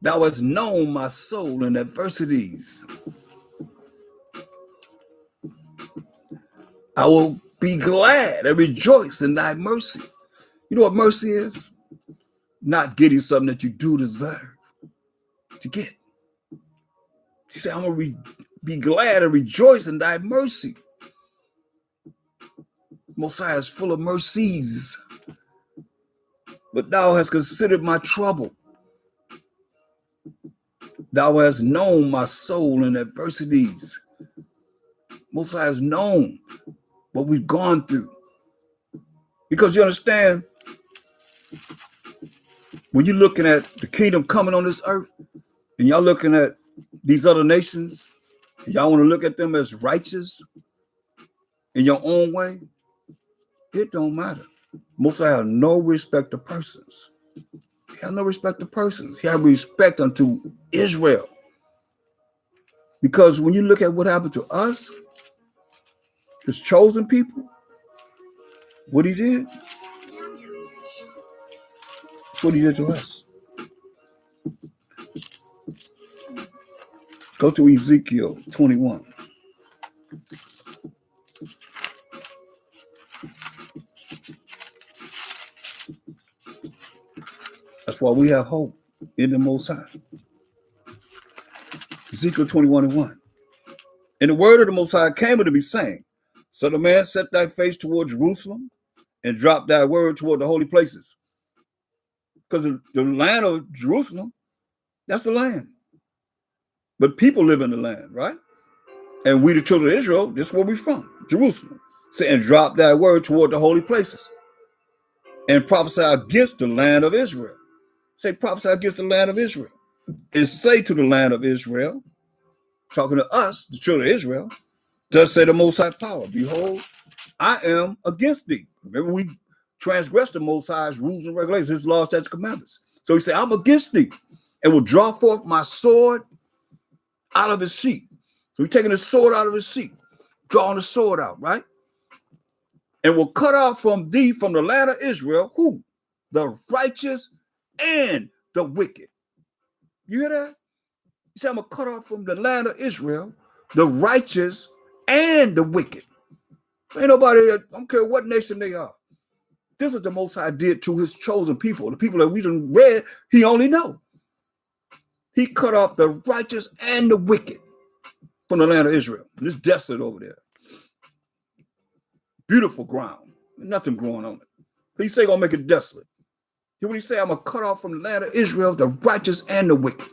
Thou hast known my soul in adversities. I will be glad and rejoice in thy mercy. You know what mercy is? Not getting something that you do deserve to get. He said, I'm going to be glad and rejoice in thy mercy. Most High is full of mercies. But thou hast considered my trouble. Thou hast known my soul in adversities. Most High has known what we've gone through. Because you understand, when you're looking at the kingdom coming on this earth, and y'all looking at these other nations, and y'all want to look at them as righteous in your own way, it don't matter. Most High have no respect to persons. He have no respect to persons. He have respect unto Israel. Because when you look at what happened to us, his chosen people, what he did, that's what he did to us. Go to Ezekiel 21. why we have hope in the Most High. Ezekiel 21:1. And the word of the Most High came to me, saying, Son of man, set thy face toward Jerusalem, and drop thy word toward the holy places. Because the land of Jerusalem, that's the land. But people live in the land, right? And we, the children of Israel, this is where we're from, Jerusalem. Say, and drop thy word toward the holy places, and prophesy against the land of Israel. Say, prophesy against the land of Israel. And say to the land of Israel, talking to us, the children of Israel, thus say the Most High power, behold, I am against thee. Remember, we transgressed the Most High's rules and regulations, his laws, statutes, commandments. So he said, I'm against thee, and will draw forth my sword out of his sheath. So he's taking the sword out of his sheath, drawing the sword out, right? And will cut off from thee, from the land of Israel, who? The righteous and the wicked. You hear that? He said, I'm going to cut off from the land of Israel, the righteous and the wicked. So ain't nobody, I don't care what nation they are. This is what the Most High did to his chosen people. The people that we done read, he only know. He cut off the righteous and the wicked from the land of Israel. And it's desolate over there. Beautiful ground. Nothing growing on it. He say gonna make it desolate. Hear what he say? I'm gonna cut off from the land of Israel the righteous and the wicked.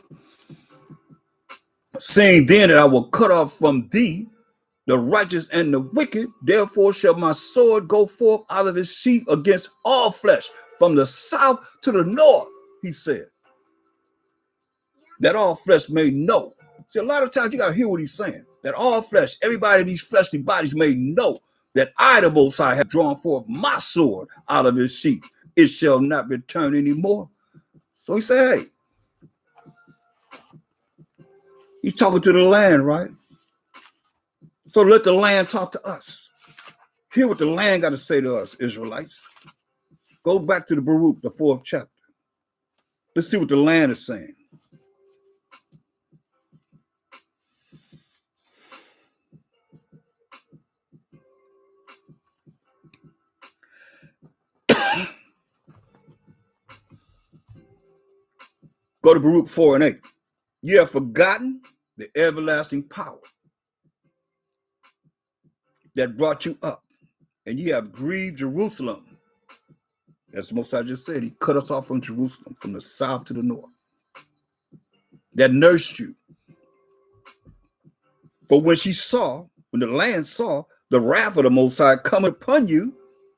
Saying then that I will cut off from thee the righteous and the wicked, therefore shall my sword go forth out of his sheath against all flesh, from the south to the north, he said, that all flesh may know. See, a lot of times you got to hear what he's saying, that all flesh, everybody in these fleshly bodies may know that I, the Most High, have drawn forth my sword out of his sheath. It shall not return anymore. So he said, hey, he's talking to the land, right? So let the land talk to us. Hear what the land got to say to us, Israelites. Go back to the Baruch, the 4th chapter. Let's see what the land is saying. Go to Baruch 4:8. You have forgotten the everlasting power that brought you up, and you have grieved Jerusalem. As the Most High just said, he cut us off from Jerusalem, from the south to the north, that nursed you. For when the land saw the wrath of the Most High come upon you,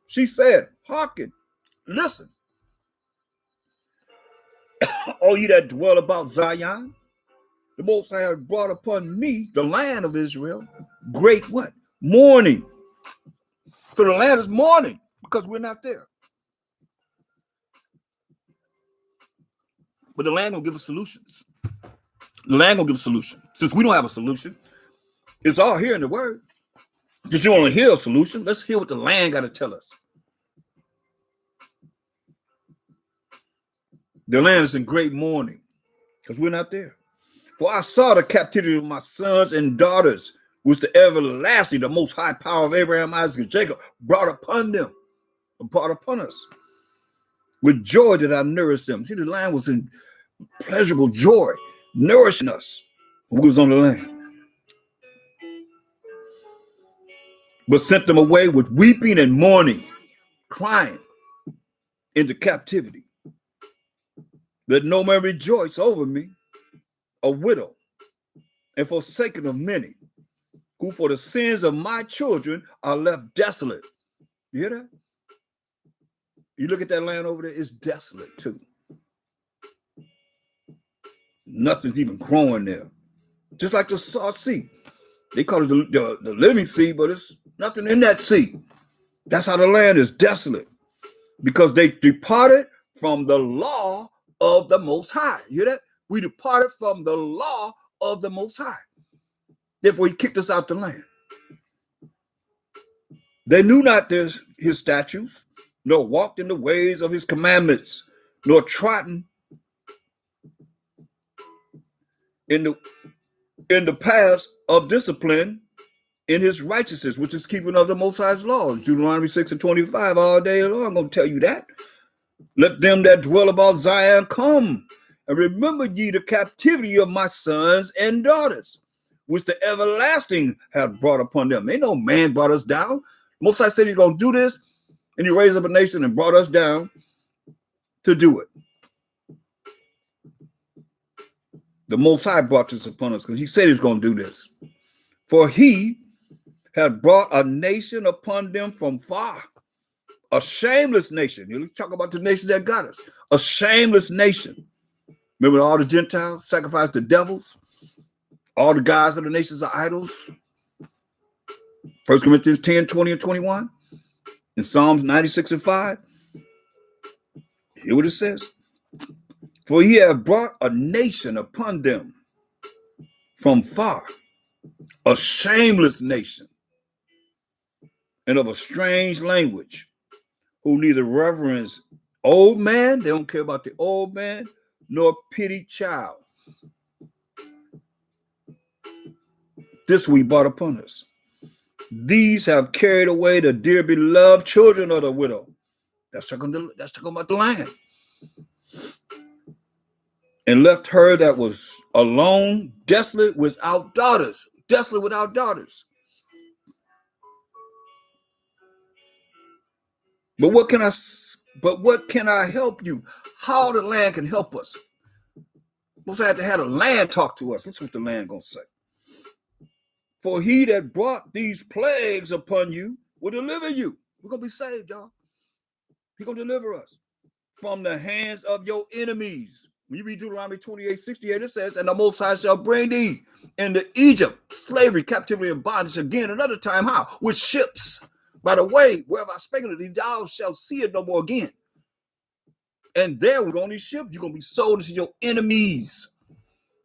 she said, hearken, listen, all you that dwell about Zion, the Most High has brought upon me, the land of Israel, great what? Mourning. So the land is mourning because we're not there. But the land gonna give us solutions. The land gonna give a solution. Since we don't have a solution, it's all here in the word. Just you want to hear a solution, let's hear what the land got to tell us. The land is in great mourning because we're not there. For I saw the captivity of my sons and daughters, which the everlasting, the most high power of Abraham, Isaac, and Jacob brought upon them, brought upon us. With joy did I nourish them. See, the land was in pleasurable joy, nourishing us when we was on the land. But sent them away with weeping and mourning, crying into captivity. Let no man rejoice over me, a widow, and forsaken of many, who for the sins of my children are left desolate. You hear that? You look at that land over there, it's desolate too. Nothing's even growing there. Just like the Salt Sea. They call it the living sea, but it's nothing in that sea. That's how the land is desolate. Because they departed from the law of the Most High. You hear that? We departed from the law of the Most High. Therefore, he kicked us out the land. They knew not his statutes, nor walked in the ways of his commandments, nor trodden in the paths of discipline in his righteousness, which is keeping of the Most High's laws. Deuteronomy 6:25 all day long. I'm going to tell you that. Let them that dwell about Zion come, and remember ye the captivity of my sons and daughters, which the everlasting hath brought upon them. Ain't no man brought us down. Most High said he's going to do this, and he raised up a nation and brought us down to do it. The Most High brought this upon us because he said he's going to do this. For he had brought a nation upon them from far, a shameless nation. You talk about the nation that got us, a shameless nation. Remember all the Gentiles sacrificed the devils, all the gods of the nations are idols. 1 Corinthians 10, 20, and 21. In Psalms 96 and 5. Hear what it says. For he hath brought a nation upon them from far, a shameless nation, and of a strange language, who neither reverence old man, they don't care about the old man, nor pity child. This we brought upon us. These have carried away the dear beloved children of the widow. That's talking about the land. And left her that was alone, desolate, without daughters. Desolate without daughters. But what can I help you? How the land can help us? We'll have to have the land talk to us. That's what the land gonna say. For he that brought these plagues upon you will deliver you. We're gonna be saved, y'all. He's gonna deliver us from the hands of your enemies. When you read Deuteronomy 28:68, it says, and the Most High shall bring thee into Egypt, slavery, captivity, and bondage again another time. How? With ships. By the way, wherever I spake unto thee, thou shalt see it no more again. And there we're on these ships, you're going to be sold into your enemies.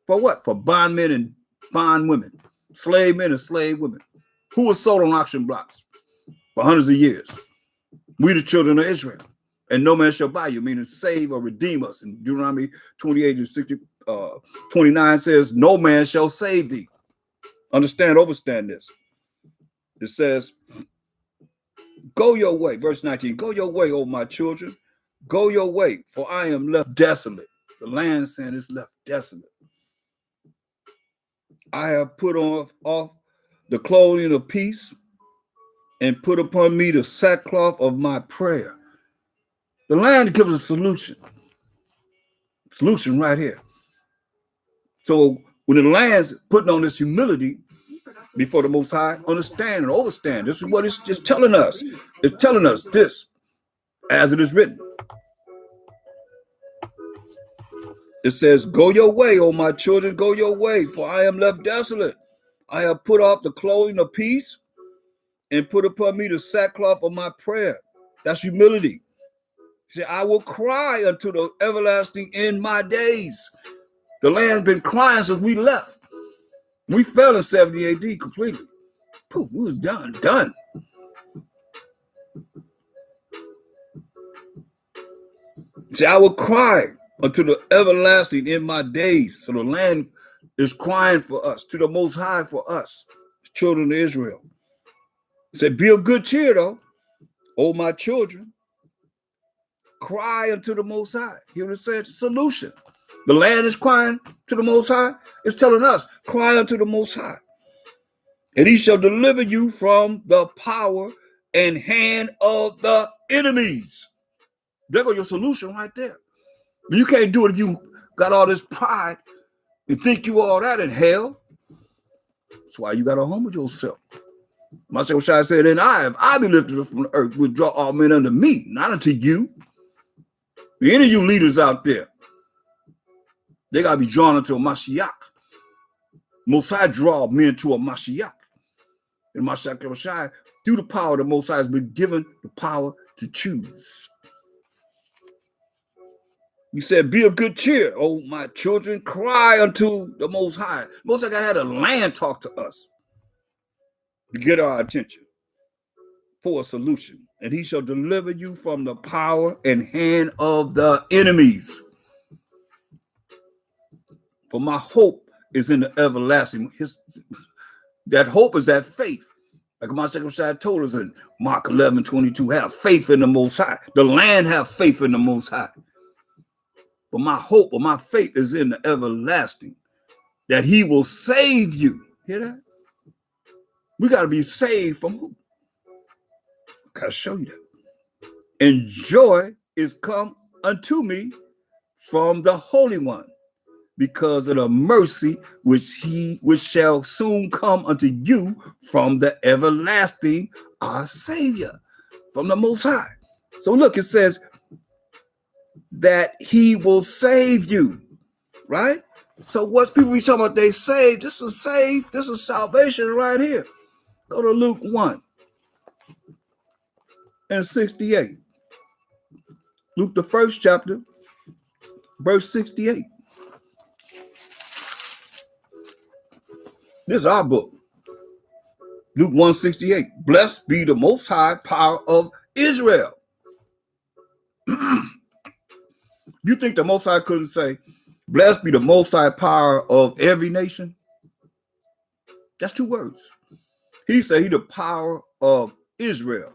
For what? For bondmen and bondwomen, slave men and slave women. Who was sold on auction blocks for hundreds of years? We, the children of Israel. And no man shall buy you, meaning save or redeem us. And Deuteronomy 28:29 says, no man shall save thee. Understand, overstand this. It says, go your way, verse 19, go your way, O my children, go your way, for I am left desolate. The land saying is left desolate. I have put off the clothing of peace and put upon me the sackcloth of my prayer. The land gives a solution. Solution right here. So when the land's putting on this humility before the Most High, understand and overstand. This is what it's just telling us. It's telling us this, as it is written. It says, go your way, O my children, go your way, for I am left desolate. I have put off the clothing of peace and put upon me the sackcloth of my prayer. That's humility. See, I will cry unto the everlasting in my days. The land's been crying since we left. We fell in 70 AD completely. Poof, we was done. See, I will cry unto the everlasting in my days. So the land is crying for us, to the Most High for us, children of Israel. It said, be of good cheer, though, O my children. Cry unto the Most High. Here it said, solution. The land is crying to the Most High. It's telling us, cry unto the Most High. And he shall deliver you from the power and hand of the enemies. There goes your solution right there. But you can't do it if you got all this pride and think you all that in hell. That's why you got to humble yourself. MASHAYACH said, and if I be lifted up from the earth, will draw all men unto me, not unto you. Any of you leaders out there, they got to be drawn into a Mashiach. Most High draw men to a Mashiach. And MASHAYACH, through the power of the Most High, has been given the power to choose. He said, be of good cheer, O my children, cry unto the Most High. Most High had a land talk to us to get our attention for a solution. And he shall deliver you from the power and hand of the enemies. For my hope is in the everlasting. That hope is that faith Like MASHAYACH told us in Mark 11:22, have faith in the Most High. The land have faith in the Most High. But my hope or my faith is in the everlasting, that he will save you. Hear that? We got to be saved from who? I got to show you that. And joy is come unto me from the Holy One, because of the mercy which shall soon come unto you from the everlasting, our Savior, from the Most High. So look, it says that he will save you, right? So what's people be talking about? They saved. This is saved. This is salvation right here. Go to Luke 1:68. Luke, the first chapter, verse 68. This is our book. Luke 1:68. Blessed be the Most High power of Israel. You think the Most High couldn't say, blessed be the Most High power of every nation? That's two words. He said he the power of Israel.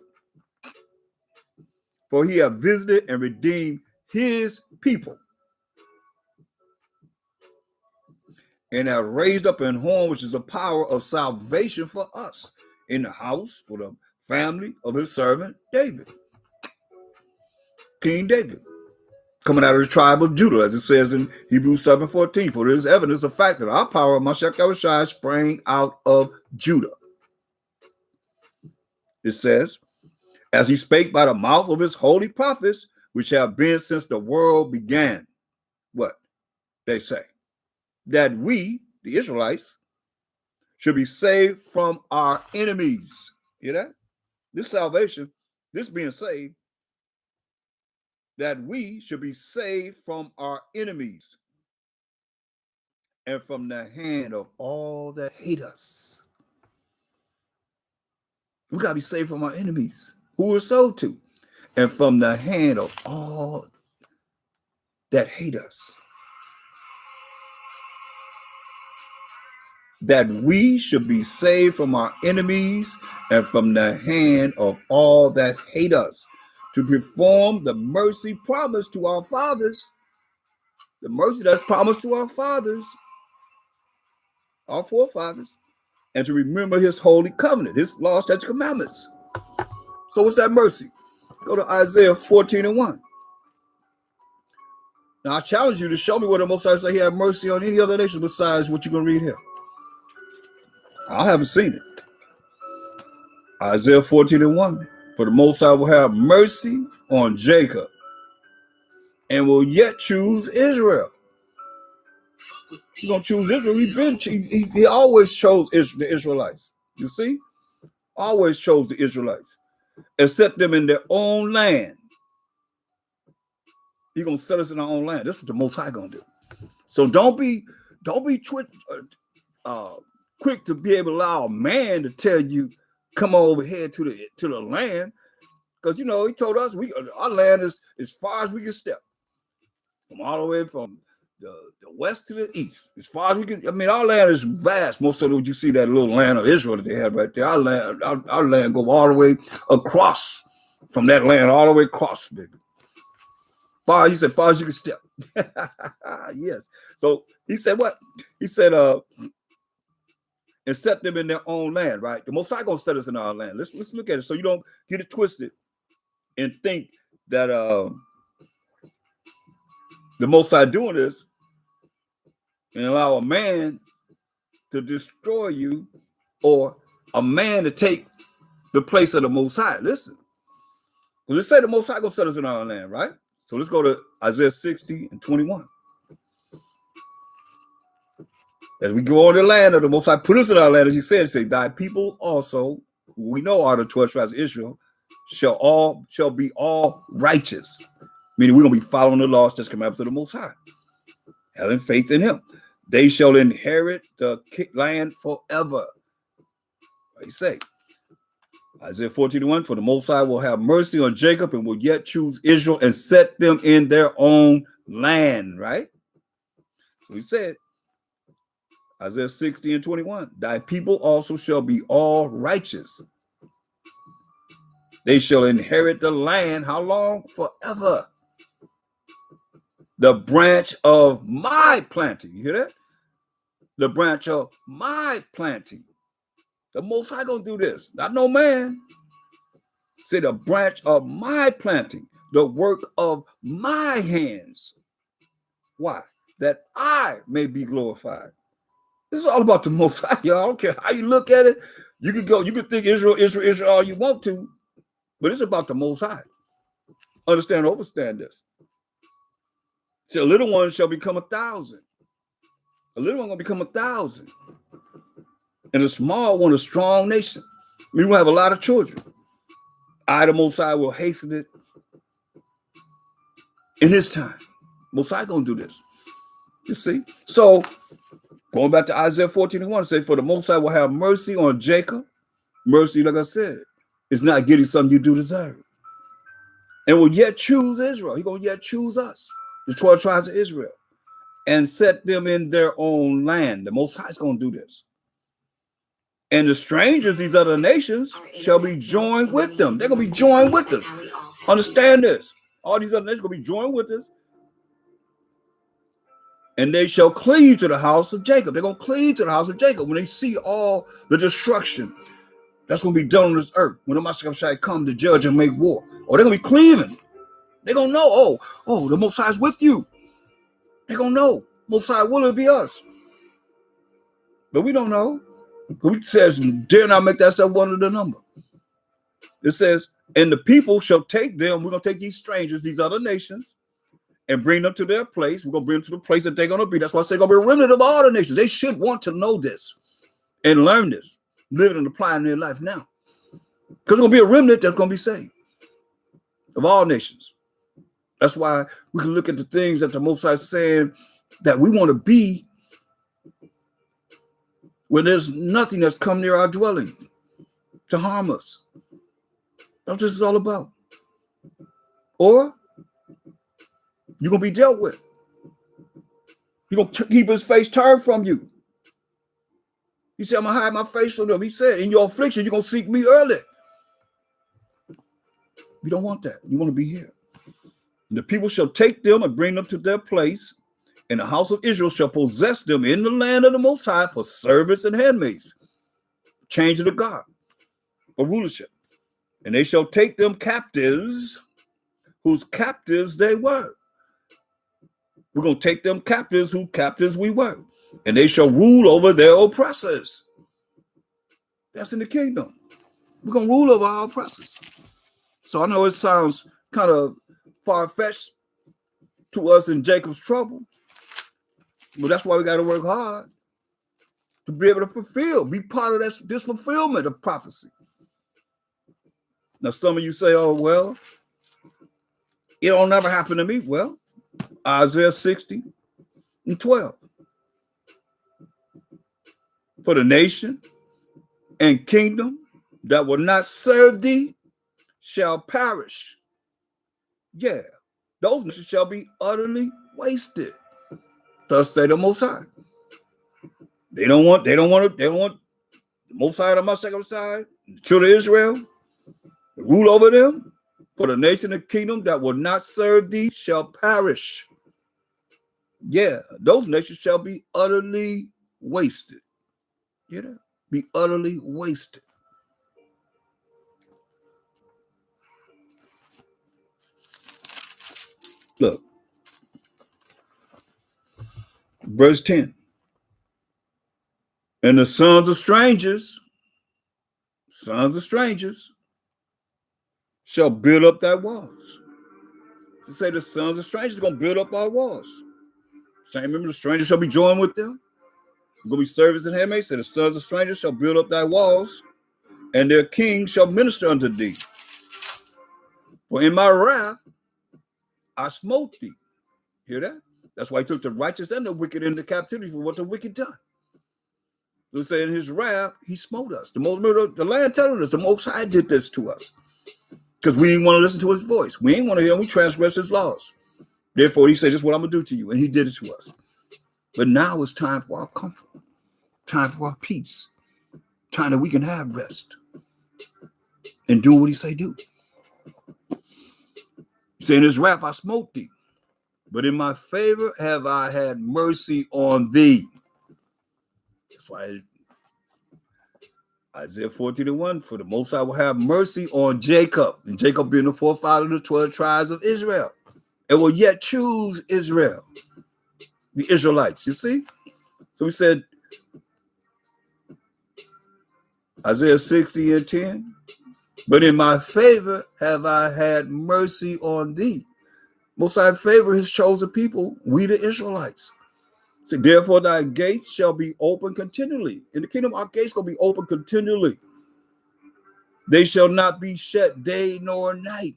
For he have visited and redeemed his people, and have raised up an horn, which is the power of salvation for us, in the house or the family of his servant David, King David, coming out of the tribe of Judah, as it says in Hebrews 7:14. For there is evidence of the fact that our power of MASHAYACH sprang out of Judah. It says, as he spake by the mouth of his holy prophets, which have been since the world began. What? They say that we, the Israelites, should be saved from our enemies. Hear that? This salvation, this being saved, that we should be saved from our enemies and from the hand of all that hate us. We got to be saved from our enemies who we're sold to, and from the hand of all that hate us. That we should be saved from our enemies and from the hand of all that hate us, to perform the mercy promised to our fathers, the mercy that's promised to our fathers, our forefathers, and to remember his holy covenant, his law, statutes, commandments. So what's that mercy? Go to Isaiah 14:1. Now I challenge you to show me where the Most High say he had mercy on any other nation besides what you're going to read here. I haven't seen it. Isaiah 14:1. For the Most High will have mercy on Jacob and will yet choose Israel. He's going to choose Israel. He always chose the Israelites. You see? Always chose the Israelites and set them in their own land. He's going to set us in our own land. This is what the Most High going to do. So don't be quick to be able to allow a man to tell you, come over here to the land. Because, you know, he told us our land is as far as we can step. From all the way from the west to the east. As far as we can, I mean, our land is vast. Most of it, you see that little land of Israel that they had right there. Our land go all the way across, from that land all the way across, baby. He said, far as you can step. Yes. So he said what? He said, and set them in their own land, right? The Most High gonna set us in our land. Let's look at it so you don't get it twisted and think that the Most High doing this and allow a man to destroy you or a man to take the place of the Most High. Listen, well, let's say the Most High gonna set us in our land, right? So let's go to Isaiah 60:21. As we go on the land of the Most High, put us in our land, as he said, say, thy people also, we know are the 12 tribes of Israel, shall be all righteous. Meaning we're going to be following the laws, statutes, commandments of the Most High, having faith in him. They shall inherit the land forever. What do you say? Isaiah 14:1, for the Most High will have mercy on Jacob and will yet choose Israel and set them in their own land, right? So he said, Isaiah 60:21, thy people also shall be all righteous. They shall inherit the land. How long? Forever. The branch of my planting. You hear that? The branch of my planting. The Most High gonna do this, not no man. Say the branch of my planting, the work of my hands. Why? That I may be glorified. This is all about the Most High, y'all. I don't care how you look at it. You could think Israel, Israel, Israel all you want to, but it's about the Most High. Understand, overstand this. See, a little one shall become 1,000. A little one gonna become 1,000. And a small one, a strong nation. We will have a lot of children. I, the Most High, will hasten it in his time. Most High gonna do this. You see? So, going back to Isaiah 14:1, say, for the Most High will have mercy on Jacob. Mercy, like I said, is not getting something you do deserve. And will yet choose Israel. He's gonna yet choose us, the 12 tribes of Israel, and set them in their own land. The Most High is gonna do this. And the strangers, these other nations, shall be joined with them. They're going to be joined with us. Understand this. All these other nations are going to be joined with us. And they shall cleave to the house of Jacob. They're going to cleave to the house of Jacob when they see all the destruction that's going to be done on this earth. When the Mashayacha come to judge and make war. Or they're going to be cleaving. They're going to know, oh, the Most High is with you. They're going to know. Most High will it be us. But we don't know. It says, dare not make thyself one of the number. It says, and the people shall take them. We're going to take these strangers, these other nations, and bring them to their place. We're going to bring them to the place that they're going to be. That's why I say going to be a remnant of all the nations. They should want to know this and learn this, live it and apply it in their life now. Because it's going to be a remnant that's going to be saved of all nations. That's why we can look at the things that the Most High is saying that we want to be, where there's nothing that's come near our dwellings to harm us. That's what this is all about. Or you're going to be dealt with. You're going to keep his face turned from you. He said, I'm going to hide my face from them. He said, in your affliction, you're going to seek me early. You don't want that. You want to be here. And the people shall take them and bring them to their place, and the house of Israel shall possess them in the land of the Most High for service and handmaids, changing the God, for rulership. And they shall take them captives, whose captives they were. We're going to take them captives, whose captives we were. And they shall rule over their oppressors. That's in the kingdom. We're going to rule over our oppressors. So I know it sounds kind of far-fetched to us in Jacob's trouble. But that's why we got to work hard to be able to fulfill, be part of this fulfillment of prophecy. Now, some of you say, oh, well, it'll never happen to me. Well, Isaiah 60:12. For the nation and kingdom that will not serve thee shall perish. Yeah, those nations shall be utterly wasted. Thus say the Most High. They don't want the Most High on my second side, the children of Israel, to rule over them. For the nation and kingdom that will not serve thee shall perish. Yeah, those nations shall be utterly wasted. You know, be utterly wasted. Look, verse 10. And the sons of strangers shall build up thy walls. To say the sons of strangers are going to build up our walls. Same, remember, the strangers shall be joined with them. Going to be service and handmaids. Say the sons of strangers shall build up thy walls, and their king shall minister unto thee. For in my wrath I smote thee. Hear that? That's why he took the righteous and the wicked into captivity for what the wicked done. So say in his wrath he smote us. The land telling us the Most High did this to us because we didn't want to listen to his voice. We ain't want to hear him. We transgress his laws. Therefore, he said, "This is what I'm gonna do to you," and he did it to us. But now it's time for our comfort, time for our peace, time that we can have rest and do what he say do. saying, his wrath I smote thee, but in my favor have I had mercy on thee. That's why Isaiah 14:1, for the Most High will have mercy on Jacob, and Jacob being the forefather of the 12 tribes of Israel, and will yet choose Israel, the Israelites. You see? So he said, Isaiah 60:10, but in my favor have I had mercy on thee. Most High favor his chosen people, we the Israelites. So therefore thy gates shall be open continually. In the kingdom, our gates gonna be open continually. They shall not be shut day nor night,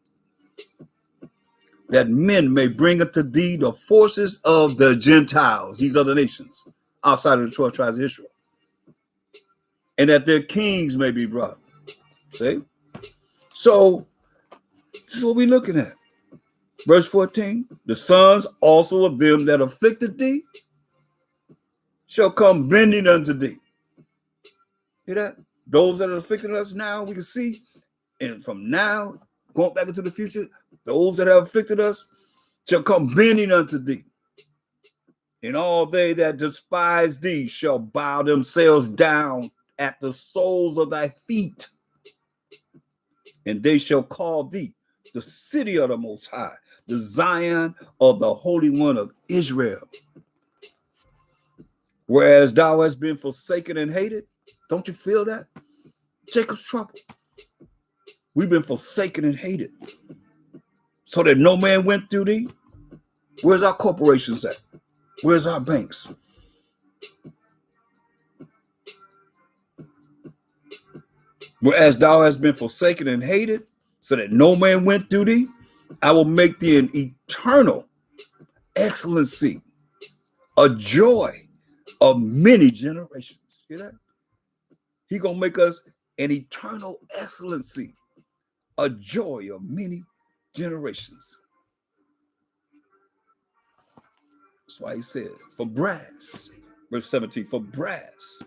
that men may bring unto thee the forces of the Gentiles, these other nations, outside of the 12 tribes of Israel, and that their kings may be brought. See? So this is what we're looking at. Verse 14, the sons also of them that afflicted thee shall come bending unto thee. Hear that? Those that are afflicting us now, we can see, and from now, going back into the future, those that have afflicted us shall come bending unto thee. And all they that despise thee shall bow themselves down at the soles of thy feet. And they shall call thee the city of the Most High, the Zion of the Holy One of Israel. Whereas thou hast been forsaken and hated. Don't you feel that? Jacob's trouble. We've been forsaken and hated, so that no man went through thee. Where's our corporations at? Where's our banks? Whereas thou hast been forsaken and hated, so that no man went through thee, I will make thee an eternal excellency, a joy of many generations. Hear that? He gonna make us an eternal excellency, a joy of many generations. That's why he said, for brass, verse 17, for brass,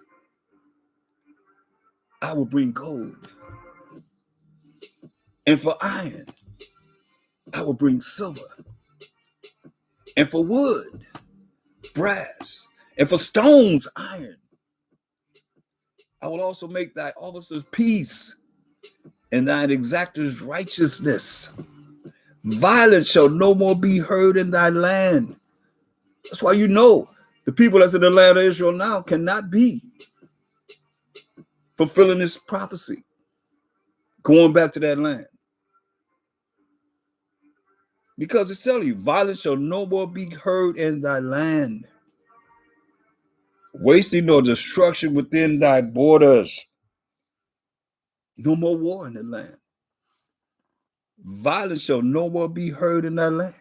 I will bring gold. And for iron, I will bring silver. And for wood, brass. And for stones, iron. I will also make thy officers peace, and thine exactors righteousness. Violence shall no more be heard in thy land. That's why you know the people that's in the land of Israel now cannot be fulfilling this prophecy, going back to that land. Because it's telling you, violence shall no more be heard in thy land. Wasting nor destruction within thy borders. No more war in the land. Violence shall no more be heard in thy land.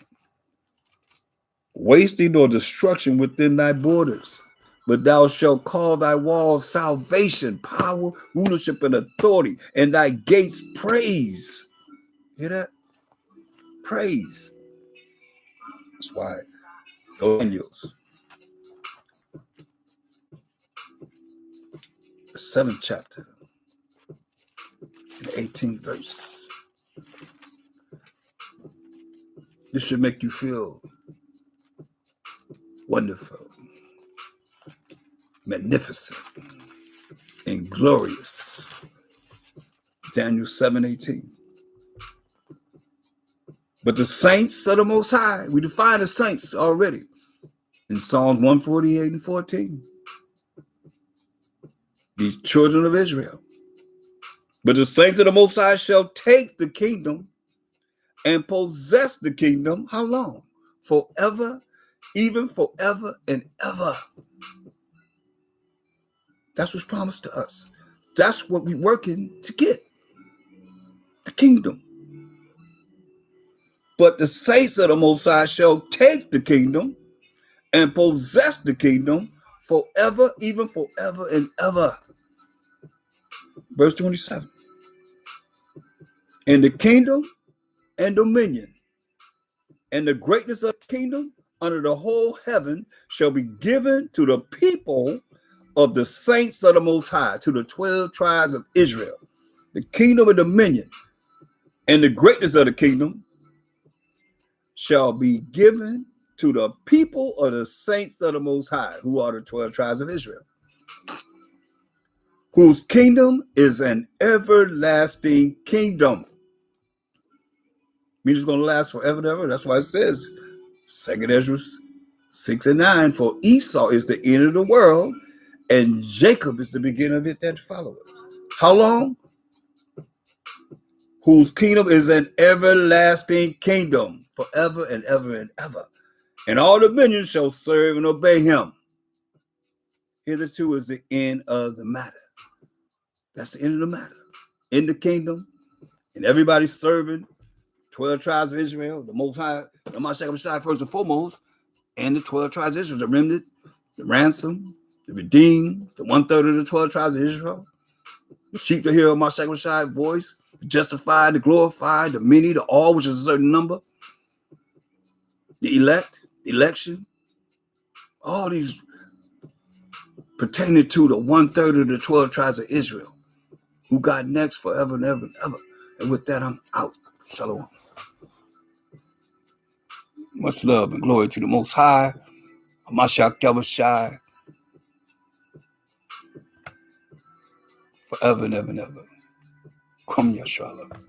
Wasting or destruction within thy borders. But thou shalt call thy walls salvation, power, rulership, and authority, and thy gates praise. Hear that? Praise. That's why Daniel's, the 7th chapter, the 18th verse. This should make you feel wonderful, magnificent, and glorious. Daniel 7:18. But the saints of the Most High, we define the saints already in Psalms 148 and 14. These children of Israel. But the saints of the Most High shall take the kingdom and possess the kingdom. How long? Forever, even forever and ever. That's what's promised to us. That's what we're working to get. The kingdom. But the saints of the Most High shall take the kingdom and possess the kingdom forever, even forever and ever. Verse 27. And the kingdom and dominion and the greatness of the kingdom under the whole heaven shall be given to the people of the saints of the Most High, to the 12 tribes of Israel. The kingdom and dominion and the greatness of the kingdom shall be given to the people of the saints of the Most High, who are the 12 tribes of Israel, whose kingdom is an everlasting kingdom. Means it's going to last forever and ever. That's why it says, 2nd Ezra 6 and 9, for Esau is the end of the world, and Jacob is the beginning of it that followeth. How long? Whose kingdom is an everlasting kingdom, forever and ever and ever. And all dominions shall serve and obey him. Hitherto is the end of the matter. That's the end of the matter. In the kingdom, and everybody serving 12 tribes of Israel, the Most High, the MASHAYACH first and foremost, and the 12 tribes of Israel, the remnant, the ransom, the redeemed, the 1/3 of the 12 tribes of Israel, the sheep to hear MASHAYACH voice, the justified, the glorified, the many, the all, which is a certain number, the elect, the election, all these pertaining to the 1/3 of the 12 tribes of Israel, who got next forever and ever and ever. And with that, I'm out. Shalom. Much love and glory to the Most High, MASHAYACH, forever and ever and ever. Come, YASHARAHLA.